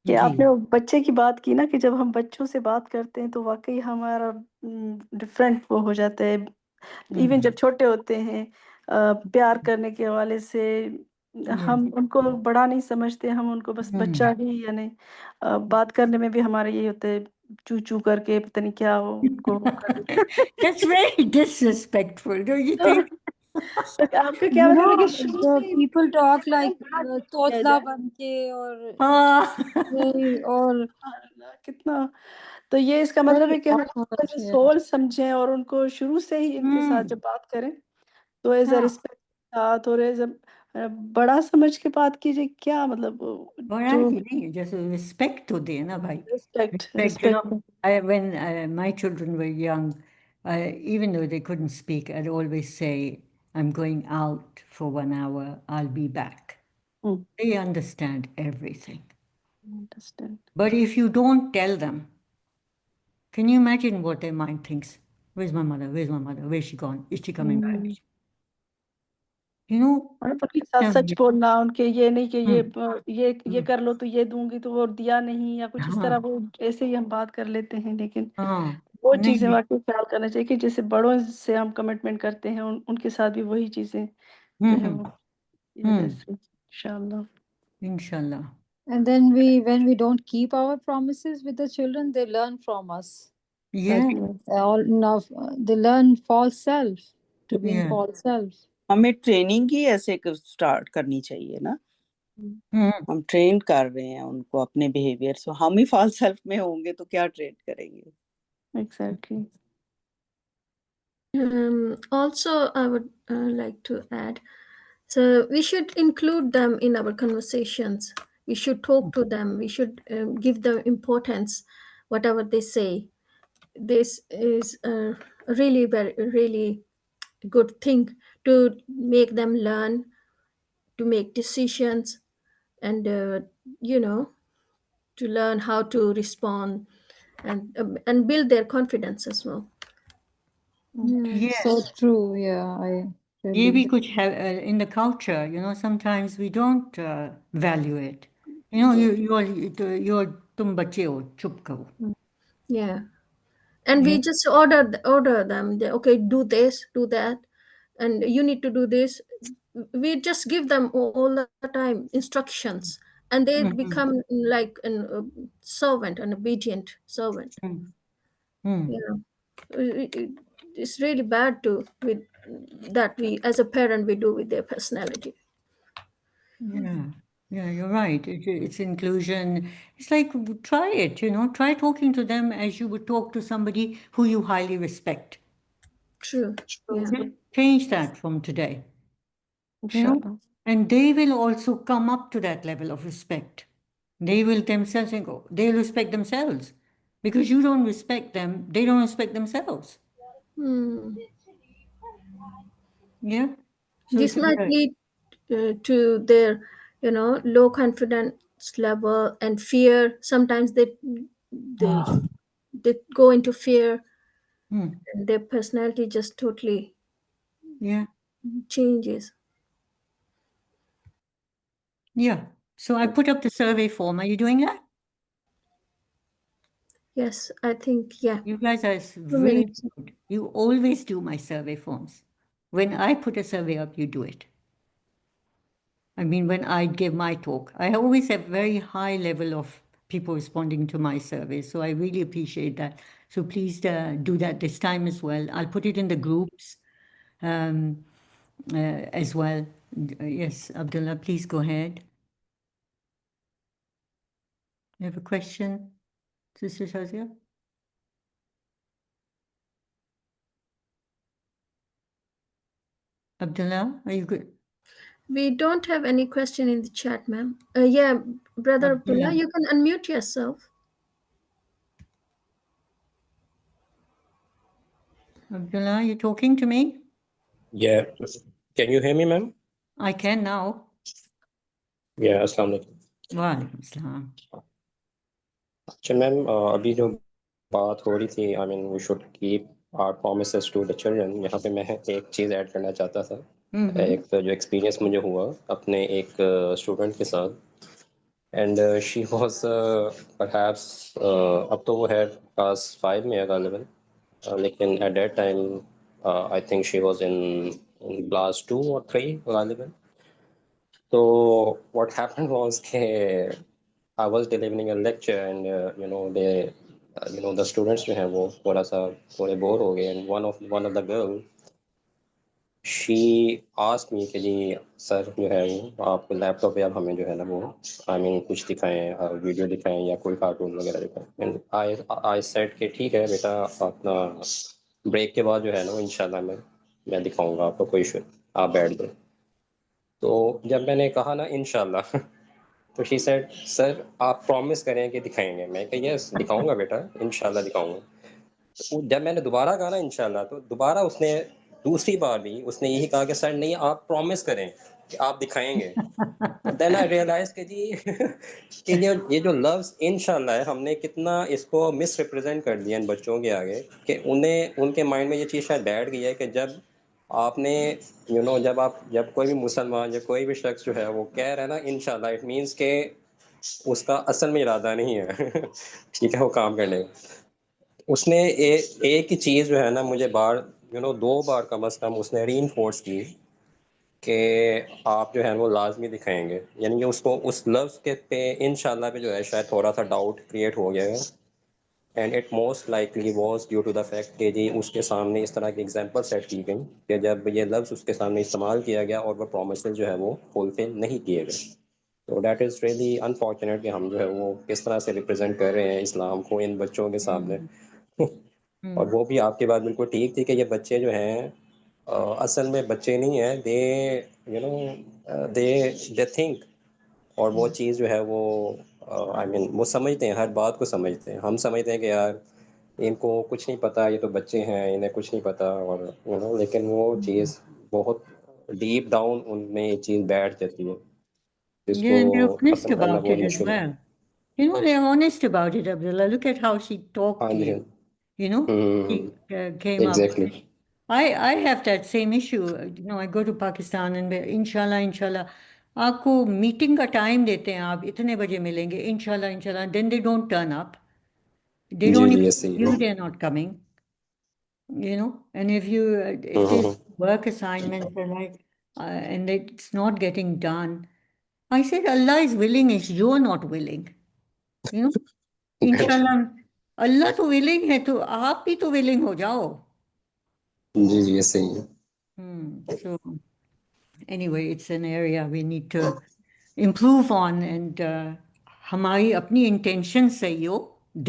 Speaker 1: जी।
Speaker 6: आपने वो बच्चे की बात की ना कि जब हम बच्चों से बात करते हैं तो वाकई हमारा डिफरेंट वो हो जाता है। इवन जब छोटे होते हैं प्यार करने के हवाले से हम उनको बड़ा नहीं समझते, हम उनको बस बच्चा ही यानी बात करने में भी हमारा यही होता है, चू चू करके पता नहीं क्या उनको वो कर देते हैं।
Speaker 1: That's very disrespectful, don't you think?
Speaker 6: तो आपका क्या
Speaker 3: You
Speaker 6: मतलब है
Speaker 3: know,
Speaker 6: कि शुरू
Speaker 3: the
Speaker 6: से ही
Speaker 3: people talk like
Speaker 6: किया
Speaker 3: तोतला
Speaker 6: जाए?
Speaker 3: बन के और
Speaker 1: हाँ
Speaker 3: ये और
Speaker 6: अल्लाह, कितना तो ये इसका मतलब
Speaker 3: very
Speaker 6: है कि हम
Speaker 3: awkward,
Speaker 6: as a
Speaker 3: yeah.
Speaker 6: Soul समझें और उनको शुरू से ही इनके साथ जब बात करें तो एज अ
Speaker 1: हाँ
Speaker 6: रिस्पेक्ट के साथ और एज अ बड़ा समझ के बात कीजिए, क्या मतलब
Speaker 1: बड़ा
Speaker 6: जो
Speaker 1: ही नहीं जैसे रिस्पेक्ट तो दे ना भाई
Speaker 6: respect
Speaker 1: respect.
Speaker 6: Respect
Speaker 1: When my children were young, even though they couldn't speak, I'd always say, I'm going out for 1 hour, I'll be back. They understand everything.
Speaker 6: Understand
Speaker 1: But if you don't tell them, can you imagine what their mind thinks? Where's my mother? Where's my mother? Where's she gone? Is she coming back? You know,
Speaker 6: और उनके
Speaker 1: it's
Speaker 6: साथ सच
Speaker 1: them.
Speaker 6: बोलना, उनके ये नहीं कि
Speaker 1: Hmm.
Speaker 6: ये कर लो तो ये दूंगी तो वो दिया नहीं या कुछ इस तरह,
Speaker 1: हाँ
Speaker 6: वो ऐसे ही हम बात कर लेते हैं, लेकिन
Speaker 1: हाँ
Speaker 6: वो
Speaker 1: नहीं
Speaker 6: चीजें
Speaker 1: नहीं
Speaker 6: वाकई ख्याल करना चाहिए कि जैसे बड़ों से हम कमिटमेंट करते हैं उनके साथ भी वही चीजें जो है वो किया जाए इंशाल्लाह।
Speaker 1: इंशाल्लाह
Speaker 3: And then when we don't keep our promises with the children, they learn from us.
Speaker 1: yeah
Speaker 3: Like all now, they learn false self to being
Speaker 1: yeah
Speaker 3: false self.
Speaker 2: हमें ट्रेनिंग ही ऐसे स्टार्ट करनी चाहिए ना। हम ट्रेन कर रहे हैं उनको अपने बिहेवियर, सो हम ही फॉल्स सेल्फ में होंगे तो क्या ट्रेन करेंगे।
Speaker 6: Exactly
Speaker 4: Also, I would like to add, so we should include them in our conversations. We should talk to them. We should give them importance, whatever they say. This is a really very really good thing to make them learn to make decisions and you know to learn how to respond and build their confidence as well.
Speaker 3: Yeah,
Speaker 1: yeah
Speaker 3: so true. Yeah, I
Speaker 1: ये भी
Speaker 3: really.
Speaker 1: कुछ है in the culture, you know, sometimes we don't value it. You know, you're तुम बच्चे हो, चुप करो.
Speaker 4: Yeah, and
Speaker 1: Yeah.
Speaker 4: we just order them. Okay, do this, do that, and you need to do this. We just give them all the time instructions, and they
Speaker 1: Mm-hmm.
Speaker 4: become like an servant, an obedient servant.
Speaker 1: Mm-hmm.
Speaker 4: Yeah, it's really bad to with that we as a parent we do with their personality.
Speaker 1: Yeah. Yeah, you're right. It's inclusion. It's like try it, you know, try talking to them as you would talk to somebody who you highly respect.
Speaker 4: True. Yeah.
Speaker 1: Just change that from today, you know,
Speaker 6: इंशाल्लाह।
Speaker 1: and they will also come up to that level of respect. They will themselves think, oh, they'll respect themselves because you don't respect them, they don't respect themselves.
Speaker 4: Hmm.
Speaker 1: Yeah. So
Speaker 4: This
Speaker 1: it's
Speaker 4: might
Speaker 1: good.
Speaker 4: lead to their low confidence level and fear. Sometimes they they go into fear
Speaker 1: Hmm.
Speaker 4: and their personality just totally
Speaker 1: Yeah.
Speaker 4: changes.
Speaker 1: Yeah. So I put up the survey form. Are you doing that?
Speaker 4: Yes, I think, yeah.
Speaker 1: You guys are
Speaker 4: 2 minutes.
Speaker 1: really good. You always do my survey forms. When I put a survey up, you do it. I mean, when I give my talk, I always have very high level of people responding to my survey. So I really appreciate that. So please do that this time as well. I'll put it in the groups as well. Yes, Abdullah, please go ahead. You have a question, Sister Shazia? Abdullah, are you good?
Speaker 4: We don't have any question in the chat, ma'am. Yeah, Brother Abdullah,
Speaker 1: Abdullah,
Speaker 4: you can unmute yourself.
Speaker 1: Abdullah, you talking to me?
Speaker 7: Yeah. Can you hear me, ma'am?
Speaker 1: I can now.
Speaker 7: Yeah, अस्सलाम वालेकुम।
Speaker 1: वालेकुम सलाम.
Speaker 7: अच्छा ma'am, अभी जो बात हो रही थी, I mean we should keep our promises to the children, यहाँ पे मैं एक चीज़ ऐड करना चाहता था। एक जो एक्सपीरियंस मुझे हुआ अपने एक स्टूडेंट के साथ, एंड शी वाज परहैप्स, अब तो वो है क्लास 5 में है गालिबन, लेकिन at that time I think she was in class 2 और 3 गालिबन। तो व्हाट हैपेंड वाज के I was delivering a lecture and the students जो हैं वो थोड़ा सा थोड़े बोर हो गए, and one of the girl, she asked me कि जी सर जो है वो आप लैपटॉप पे अब हमें जो है ना वो कुछ दिखाएं, वीडियो दिखाएं या कोई कार्टून वगैरह दिखाएं। एंड आई सेड कि ठीक है बेटा, अपना ब्रेक के बाद जो है ना वो इंशाल्लाह मैं दिखाऊंगा आपको, कोई इशू नहीं, आप बैठ दो। तो जब मैंने कहा ना इंशाल्लाह तो शी सेड सर आप प्रॉमिस करें कि दिखाएंगे। मैं कहा यस दिखाऊंगा बेटा, इंशाल्लाह दिखाऊंगा। तो जब मैंने दोबारा कहा ना इंशाल्लाह, तो दोबारा उसने दूसरी बार भी उसने यही कहा कि सर नहीं, आप प्रॉमिस करें कि आप दिखाएंगे। तो देन आई रियलाइज कि जी कि ये जो लफ्ज़ इंशाल्लाह है, हमने कितना इसको मिस रिप्रेजेंट कर दिया इन बच्चों के आगे कि उन्हें उनके माइंड में ये चीज़ शायद बैठ गई है कि जब आपने जब कोई भी मुसलमान या कोई भी शख्स जो है वो कह रहा है ना इंशाल्लाह, इट मीन्स के उसका असल में इरादा नहीं है ठीक है वो काम करने का। उसने एक ही चीज़ जो है ना मुझे दो बार कम अज़ कम उसने रीइंफोर्स की कि आप जो है वो लाज़मी दिखाएँगे। यानी कि उसको उस लफ्ज़ के पे इंशाल्लाह पे जो है शायद थोड़ा-सा डाउट क्रिएट हो गया है। And it most likely was due to the fact कि जी उसके सामने इस तरह की एग्ज़ाम्पल सेट की गई कि जब ये लफ्ज़ उसके सामने इस्तेमाल किया गया और वो प्रोमिसेस जो है वो फुलफ़िल नहीं किए गए। तो दैट इज़ रियली अनफॉर्चुनेट कि हम जो है वो किस तरह से रिप्रेज़ेंट कर रहे हैं इस्लाम को इन बच्चों के सामने। और वो भी आपकी बात बिल्कुल ठीक थी कि ये बच्चे जो हैं असल में बच्चे नहीं हैं, they you know they they think, और वो चीज़ जो है वो वो समझते हैं, हर बात को समझते हैं। हम समझते हैं कि यार इनको कुछ नहीं पता, ये तो बच्चे हैं, इन्हें कुछ नहीं पता, और लेकिन वो चीज़ बहुत डीप डाउन उनमें ये चीज़ बैठ जाती है,
Speaker 1: Yeah,
Speaker 7: जिसको
Speaker 1: and they're honest
Speaker 7: ख़त्म करना
Speaker 1: about
Speaker 7: बहुत
Speaker 1: it as
Speaker 7: मुश्किल है।
Speaker 1: well. You know, they're honest about it, Abdullah. Look at how she talked
Speaker 7: हाँ
Speaker 1: to
Speaker 7: जी,
Speaker 1: you. You know, she came up.
Speaker 7: Exactly.
Speaker 1: I have that same issue. You know, I go to Pakistan and inshallah, inshallah. आपको meeting का time देते हैं, आप इतने बजे मिलेंगे, इंशाल्लाह इंशाल्लाह, then they don't turn up. They
Speaker 7: ji
Speaker 1: don't
Speaker 7: ji,
Speaker 1: even
Speaker 7: ऐसे ही
Speaker 1: tell
Speaker 7: है।
Speaker 1: you they're not coming, you know. And if there's work assignments and it's not getting done, I said, Allah is willing, is you're not willing. You know, इंशाल्लाह अल्लाह तो willing है, तो आप भी तो willing हो जाओ.
Speaker 7: जी जी, ऐसे ही है।
Speaker 1: So anyway, it's an area we need to improve on, and हमारी अपनी intention सही हो,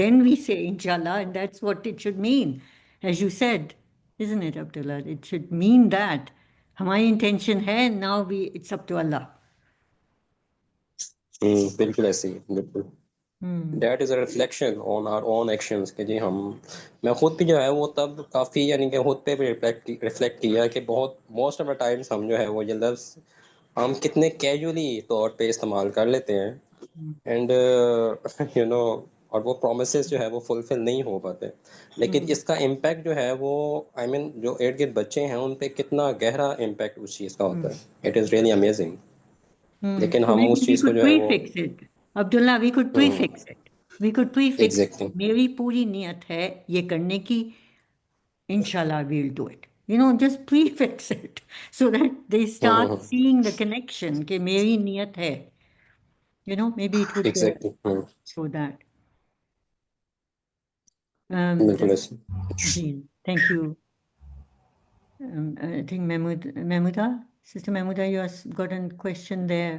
Speaker 1: then we say inshallah, and that's what it should mean, as you said, isn't it, Abdullah? It should mean that हमारी intention है, now it's up to Allah.
Speaker 7: बिल्कुल ऐसे ही, बिल्कुल। That is a reflection on our own actions कि जी मैं खुद भी जो है वो तब काफ़ी, यानी कि खुद पे भी रिफ्लेक्ट किया कि बहुत मोस्ट ऑफ द टाइम्स हम जो है वो ये लफ्ज़ हम कितने कैजुअली तौर पे इस्तेमाल कर लेते हैं। एंड यू नो और वो प्रोमिसेस जो है वो फुलफिल नहीं हो पाते, लेकिन इसका इम्पैक्ट जो है वो जो इर्द गिर्द बच्चे हैं उन पे कितना गहरा इम्पैक्ट उस चीज़ का होता है। It is really amazing. लेकिन
Speaker 1: So
Speaker 7: हम
Speaker 1: maybe
Speaker 7: उस
Speaker 1: we
Speaker 7: चीज़ को
Speaker 1: could
Speaker 7: जो है वो
Speaker 1: prefix it. Abdullah, we could prefix it. We could prefix
Speaker 7: exactly.
Speaker 1: मेरी पूरी नियत है ये करने की, inshallah we'll do it. You know, just prefix it so that they start seeing the connection कि मेरी नियत है. You know, maybe it would
Speaker 7: exactly.
Speaker 1: show that.
Speaker 7: बिल्कुल ऐसे।
Speaker 1: Ji, thank you. I think Mahmuda, Sister Mahmuda, you have got a question there.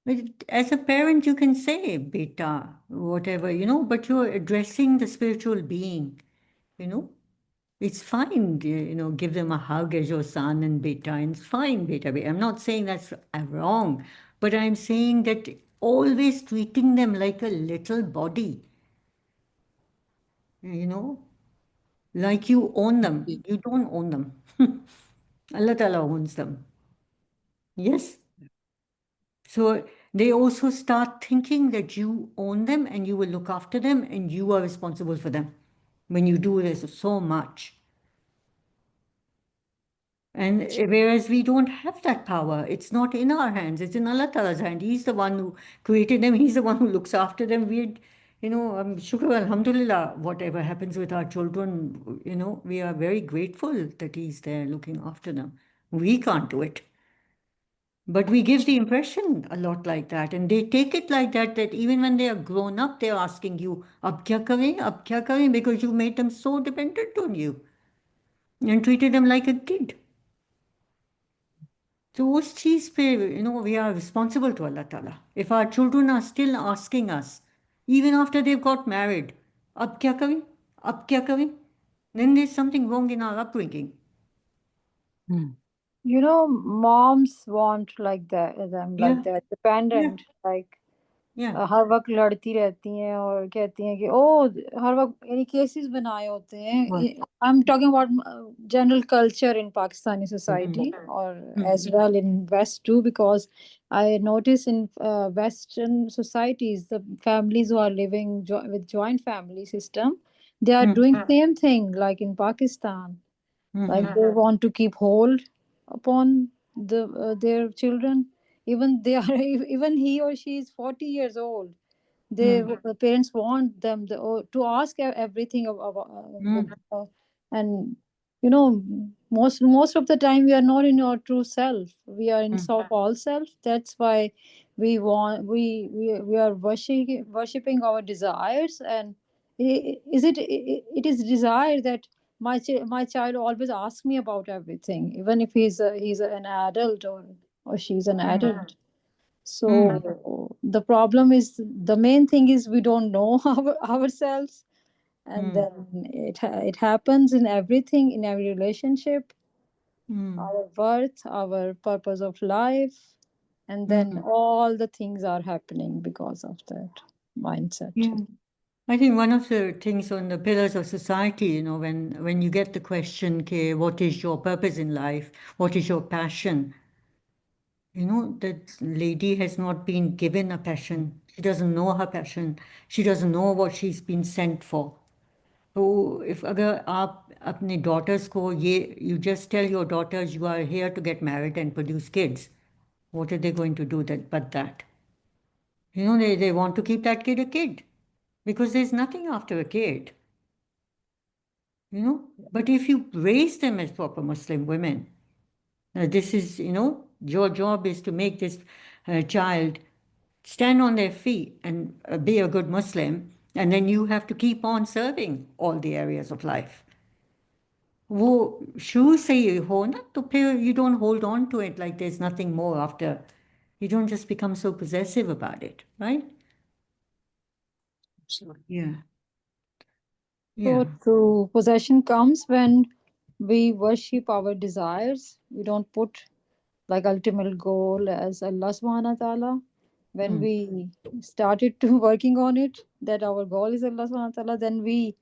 Speaker 1: But as a parent, you can say beta, whatever, you know, but you're addressing the spiritual being, you know. It's fine, you know, give them a hug as your son and beta, and it's fine, beta. I'm not saying that's wrong, but I'm saying that always treating them like a little body, you know, like you own them. You don't own them. Allah Ta'ala owns them. Yes. So they also start thinking that you own them and you will look after them and you are responsible for them when you do this so much. And whereas we don't have that power, it's not in our hands, it's in Allah Ta'ala's hand. He's the one who created them, He's the one who looks after them. You know, shukr, alhamdulillah, whatever happens with our children, you know, we are very grateful that He's there looking after them. We can't do it. But we give the impression a lot like that, and they take it like that, that even when they are grown up, they're asking you, Ab kya kare? Ab kya kare? Because you made them so dependent on you and treated them like a kid. तो उस चीज़ पे we are responsible to Allah Ta'ala. If our children are still asking us, even after they've got married, अब क्या करें? अब क्या करें? Then there's something wrong in our upbringing.
Speaker 3: You know, moms want like that, them
Speaker 1: Yeah,
Speaker 3: like that, dependent, like
Speaker 1: yeah.
Speaker 3: हर वक्त लड़ती रहती हैं और कहती हैं कि ओ हर वक्त यानी केसेस बनाए होते हैं.
Speaker 1: What?
Speaker 3: I'm talking about general culture in Pakistani society or as well in West too, because I notice in Western societies the families who are living with joint family system, they are doing same thing like in Pakistan. Like they want to keep hold upon their children, even they are even he or she is 40 years old. The parents want them to ask everything and you know, most of the time we are not in our true self, we are in so-called self. That's why we are worshiping our desires. And it is desire that my child always asks me about everything, even if he's an adult or she's an adult. So the problem is, the main thing is we don't know ourselves, and then it happens in everything, in every relationship, our worth, our purpose of life, and then all the things are happening because of that mindset.
Speaker 1: Yeah. I think one of the things on the pillars of society, when you get the question, okay, what is your purpose in life? What is your passion? That lady has not been given a passion. She doesn't know her passion. She doesn't know what she's been sent for. So if अगर आप अपने daughters को you just tell your daughters you are here to get married and produce kids, what are they going to do but that? They want to keep that kid a kid because there's nothing after a kid. But if you raise them as proper Muslim women, this is, your job is to make this child stand on their feet and be a good Muslim, and then you have to keep on serving all the areas of life. वो शुरू से ही हो ना तो फिर you don't hold on to it like there's nothing more after. You don't just become so possessive about it, right? Yeah. Yeah.
Speaker 3: So true. Possession comes when we worship our desires. We don't put like ultimate goal as Allah subhanahu wa ta'ala. When we started to working on it, that our goal is Allah subhanahu wa ta'ala, then we,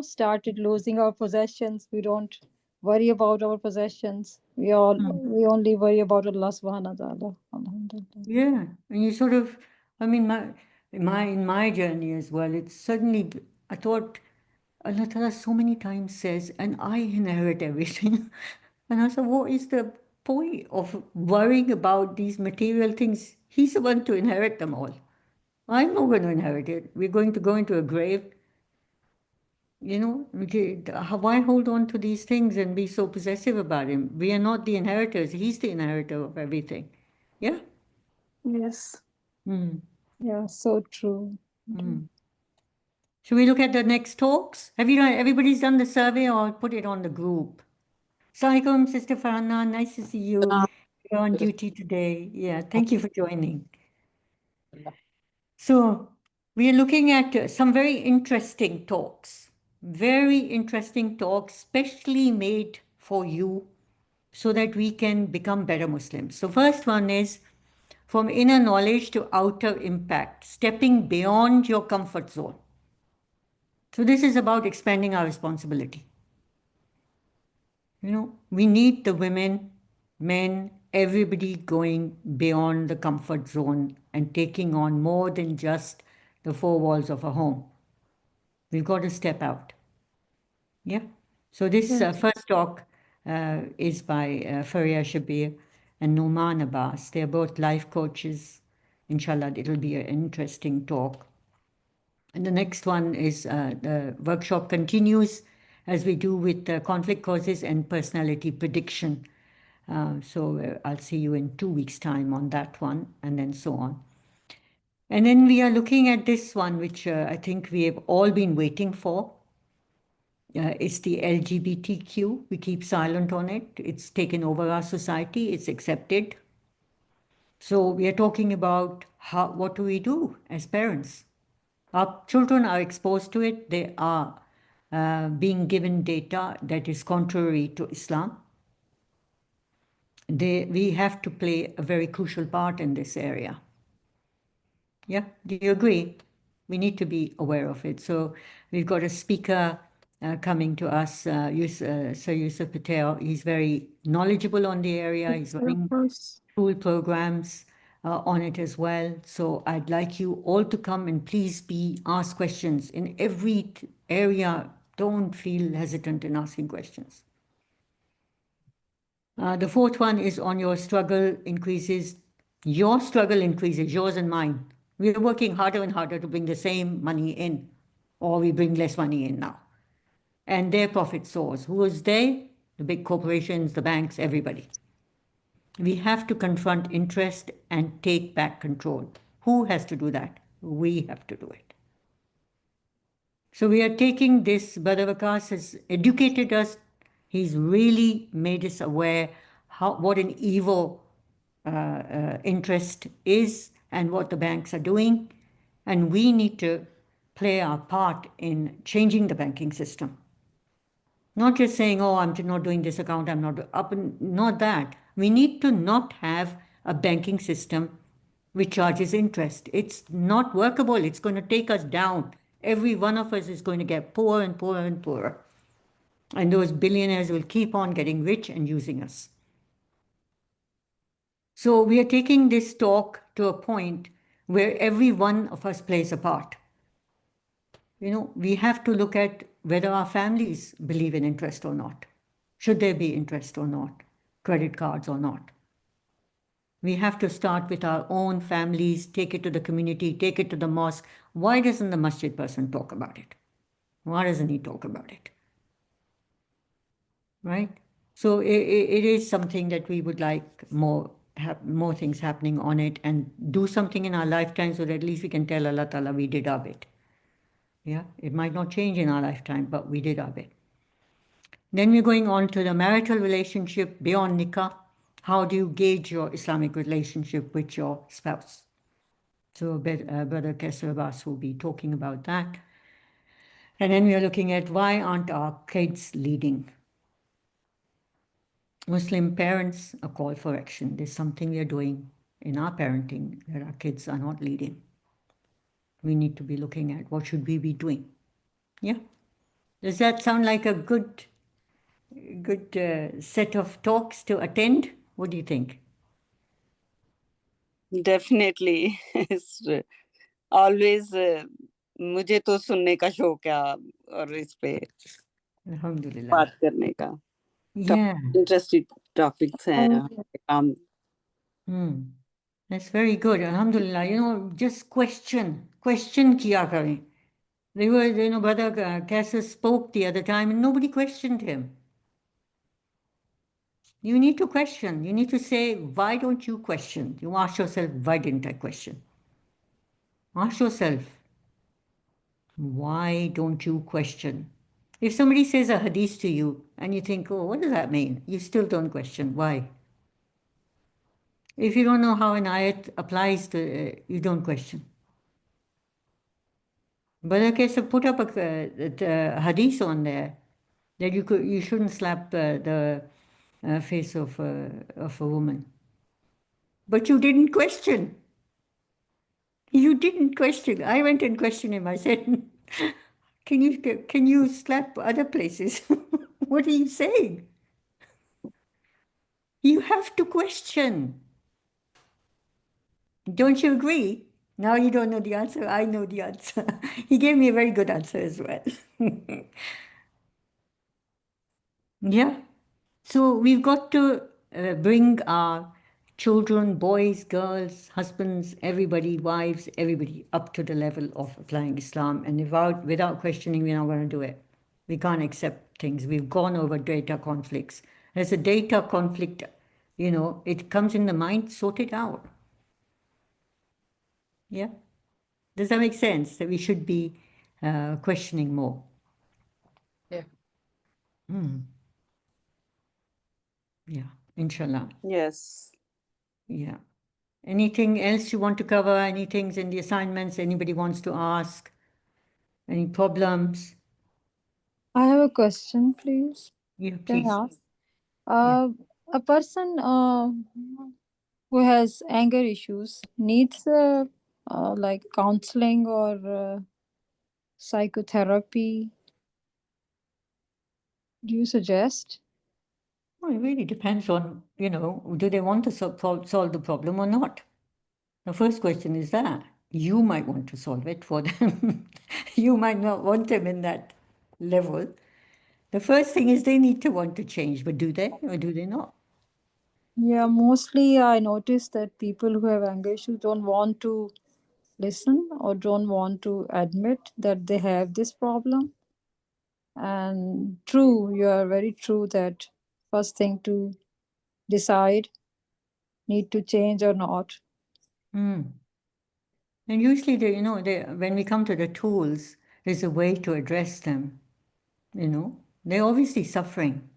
Speaker 3: started losing our possessions. We don't worry about our possessions. We only worry about Allah subhanahu wa ta'ala. Alhamdulillah.
Speaker 1: Yeah. And you sort of, I mean, in my journey as well, it's suddenly, I thought, Allah Ta'ala so many times says, and I inherit everything. And I said, what is the point of worrying about these material things? He's the one to inherit them all. I'm not going to inherit it. We're going to go into a grave. Why hold on to these things and be so possessive about him? We are not the inheritors. He's the inheritor of everything. Yeah?
Speaker 6: Yes.
Speaker 3: Yeah, so true.
Speaker 1: Should we look at the next talks? Everybody's done the survey, or I'll put it on the group. Assalamualaikum, Sister Farhana. Nice to see you. You're on duty today. Yeah, thank you for joining. So we are looking at some very interesting talks. Very interesting talks, specially made for you so that we can become better Muslims. So first one is from inner knowledge to outer impact, stepping beyond your comfort zone. So this is about expanding our responsibility. We need the women, men, everybody going beyond the comfort zone and taking on more than just the four walls of a home. We've got to step out. Yeah. So this first talk is by Faria Shabir and Nouman Abbas. They're both life coaches. Inshallah, it'll be an interesting talk. And the next one is the workshop continues as we do with conflict causes and personality prediction. So I'll see you in 2 weeks' time on that one, and then so on. And then we are looking at this one, which I think we have all been waiting for. It's the LGBTQ. We keep silent on it. It's taken over our society. It's accepted. So we are talking about what do we do as parents? Our children are exposed to it. They are being given data that is contrary to Islam. We have to play a very crucial part in this area. Yeah, do you agree? We need to be aware of it. So we've got a speaker coming to us, Sir Yusuf Patel. He's very knowledgeable on the area. He's running school programs on it as well. So I'd like you all to come and please ask questions in every area. Don't feel hesitant in asking questions. The fourth one is on your struggle increases. Your struggle increases, yours and mine. We're working harder and harder to bring the same money in, or we bring less money in now. And their profit soars. Who is they? The big corporations, the banks, everybody. We have to confront interest and take back control. Who has to do that? We have to do it. So we are taking this. Brother Vikas has educated us. He's really made us aware what an evil interest is and what the banks are doing. And we need to play our part in changing the banking system. Not just saying, oh, I'm not doing this account, I'm not up, not that. We need to not have a banking system which charges interest. It's not workable. It's going to take us down. Every one of us is going to get poorer and poorer and poorer. And those billionaires will keep on getting rich and using us. So we are taking this talk to a point where every one of us plays a part. We have to look at whether our families believe in interest or not. Should there be interest or not? Credit cards or not? We have to start with our own families, take it to the community, take it to the mosque. Why doesn't the masjid person talk about it? Why doesn't he talk about it? Right? So it is something that we would like have more things happening on it and do something in our lifetime so that at least we can tell Allah Ta'ala we did our bit. Yeah, it might not change in our lifetime, but we did our bit. Then we're going on to the marital relationship beyond nikah. How do you gauge your Islamic relationship with your spouse? So Brother Kesser Abbas will be talking about that. And then we are looking at why aren't our kids leading? Muslim parents, a call for action. There's something we are doing in our parenting that our kids are not leading. We need to be looking at what should we be doing. Yeah. Does that sound like a good set of talks to attend? What do you think?
Speaker 2: Definitely. It's always मुझे तो सुनने का शौक है और इस पे
Speaker 1: Alhamdulillah.
Speaker 2: बात करने का.
Speaker 1: Yeah.
Speaker 2: Interesting topics हैं.
Speaker 1: That's very good. Alhamdulillah. Just question kiya kare. They were, Brother Cassius spoke the other time and nobody questioned him. You need to question. You need to say, why don't you question? You ask yourself, why didn't I question? Ask yourself, why don't you question? If somebody says a hadith to you and you think, oh, what does that mean? You still don't question. Why? If you don't know how an ayat applies to, you don't question. But okay, so put up a hadith on there that you shouldn't slap the face of a woman. But you didn't question. You didn't question. I went and questioned him. I said, can you slap other places? What are you saying? You have to question. Don't you agree? Now you don't know the answer. I know the answer. He gave me a very good answer as well. Yeah. So we've got to bring our children, boys, girls, husbands, everybody, wives, everybody up to the level of applying Islam. And without questioning, we're not going to do it. We can't accept things. We've gone over data conflicts. There's a data conflict, it comes in the mind, sort it out. Yeah. Does that make sense? That we should be questioning more?
Speaker 8: Yeah.
Speaker 1: Yeah, inshallah.
Speaker 2: Yes.
Speaker 1: Yeah. Anything else you want to cover? Any things in the assignments anybody wants to ask? Any problems?
Speaker 3: I have a question, please.
Speaker 1: Yeah,
Speaker 3: Can
Speaker 1: please.
Speaker 3: I ask? A person who has anger issues needs like counseling or psychotherapy. Do you suggest?
Speaker 1: Well, it really depends on, do they want to solve the problem or not? The first question is that. You might want to solve it for them. You might not want them in that level. The first thing is they need to want to change, but do they or do they not?
Speaker 3: Yeah, mostly I notice that people who have anger issues don't want to listen or don't want to admit that they have this problem. And true, you are very true that first thing to decide need to change or not.
Speaker 1: And usually, when we come to the tools, there's a way to address them. They're obviously suffering.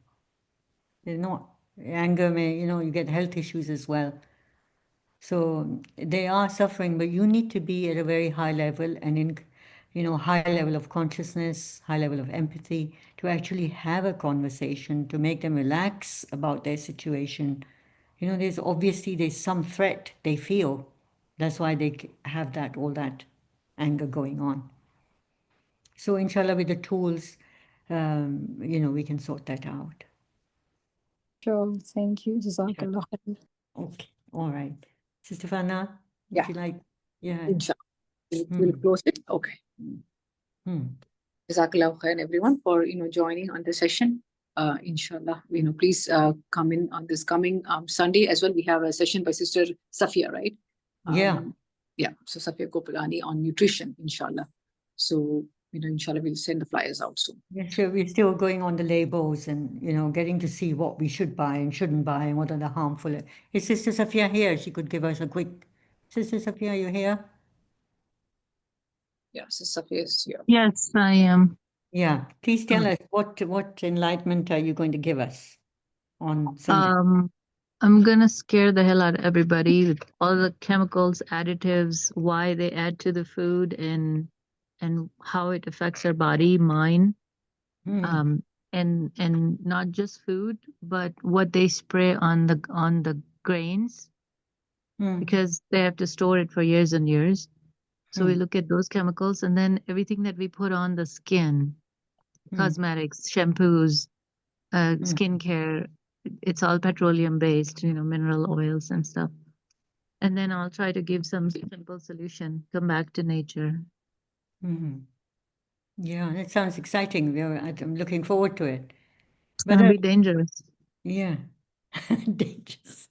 Speaker 1: They're not. Anger may, you get health issues as well. So they are suffering, but you need to be at a very high level and in, high level of consciousness, high level of empathy to actually have a conversation, to make them relax about their situation. There's some threat they feel. That's why they have all that anger going on. So inshallah, with the tools, we can sort that out.
Speaker 3: Sure, thank you. Jazakallah khair.
Speaker 1: Okay, all right. Sister Fana, would
Speaker 8: Yeah.
Speaker 1: you like? Yeah.
Speaker 8: Inshallah. We'll close it. Okay. Jazakallah khair, everyone, for joining on the session. Inshallah, please come in on this coming Sunday as well. We have a session by Sister Safia, right?
Speaker 1: Yeah.
Speaker 8: Yeah. So Safia Gopalani on nutrition, inshallah. So inshallah, we'll send the flyers out soon.
Speaker 1: Yeah, so we're still going on the labels and, getting to see what we should buy and shouldn't buy and what are the harmful. Is Sister Safia here? She could give us a quick. Sister Safia, are you here?
Speaker 8: Yeah, so Safia is here.
Speaker 5: Yes, I am.
Speaker 1: Yeah. Please tell us what enlightenment are you going to give us on Sunday?
Speaker 5: I'm gonna scare the hell out of everybody with all the chemicals, additives, why they add to the food, and how it affects our body, mind, and not just food, but what they spray on the grains, because they have to store it for years and years. So we look at those chemicals, and then everything that we put on the skin, cosmetics, shampoos, skincare, it's all petroleum based, mineral oils and stuff. And then I'll try to give some simple solution, come back to nature.
Speaker 1: Yeah, that sounds exciting. I'm looking forward to it.
Speaker 5: It's going to be dangerous.
Speaker 1: Yeah. Dangerous.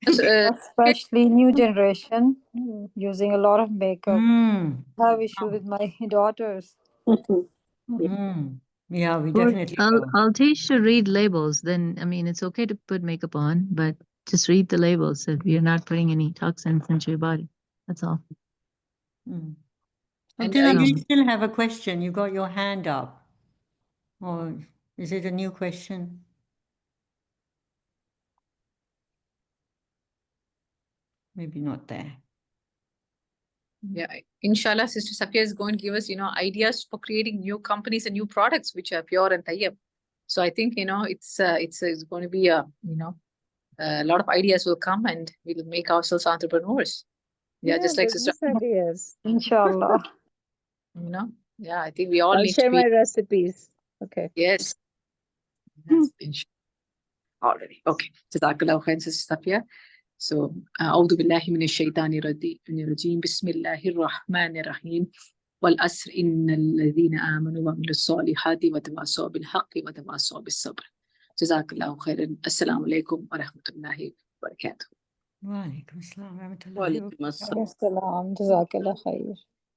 Speaker 3: Especially new generation using a lot of makeup. I have issue with my daughters.
Speaker 1: Yeah, we definitely
Speaker 5: I'll teach to read labels. Then, I mean, it's okay to put makeup on, but just read the labels if you're not putting any toxins into your body. That's all.
Speaker 1: Abdullah, you still have a question. You got your hand up. Or is it a new question? Maybe not there.
Speaker 8: Yeah, inshallah, Sister Safia is going to give us, ideas for creating new companies and new products which are pure and tayyib. So I think, it's going to be a lot of ideas will come and we'll make ourselves entrepreneurs. Yeah, just like Sister.
Speaker 9: Ideas.
Speaker 3: Inshallah.
Speaker 8: Yeah, I think we all
Speaker 9: I'll
Speaker 8: need
Speaker 9: share
Speaker 8: to be.
Speaker 9: my recipes. Okay.
Speaker 8: Yes. Already. Okay. Jazakallah khair, Sister Safia. So, أعوذ بالله من الشيطان الرجيم بسم الله الرحمن الرحيم والأسر إن الذين آمنوا وعملوا الصالحات وتواصوا بالحق وتواصوا بالصبر. جزاك الله خيرا. السلام عليكم ورحمة الله وبركاته.
Speaker 1: وعليكم السلام ورحمة الله
Speaker 2: Walaikum assalam.
Speaker 3: Assalam. Jazakallah khair.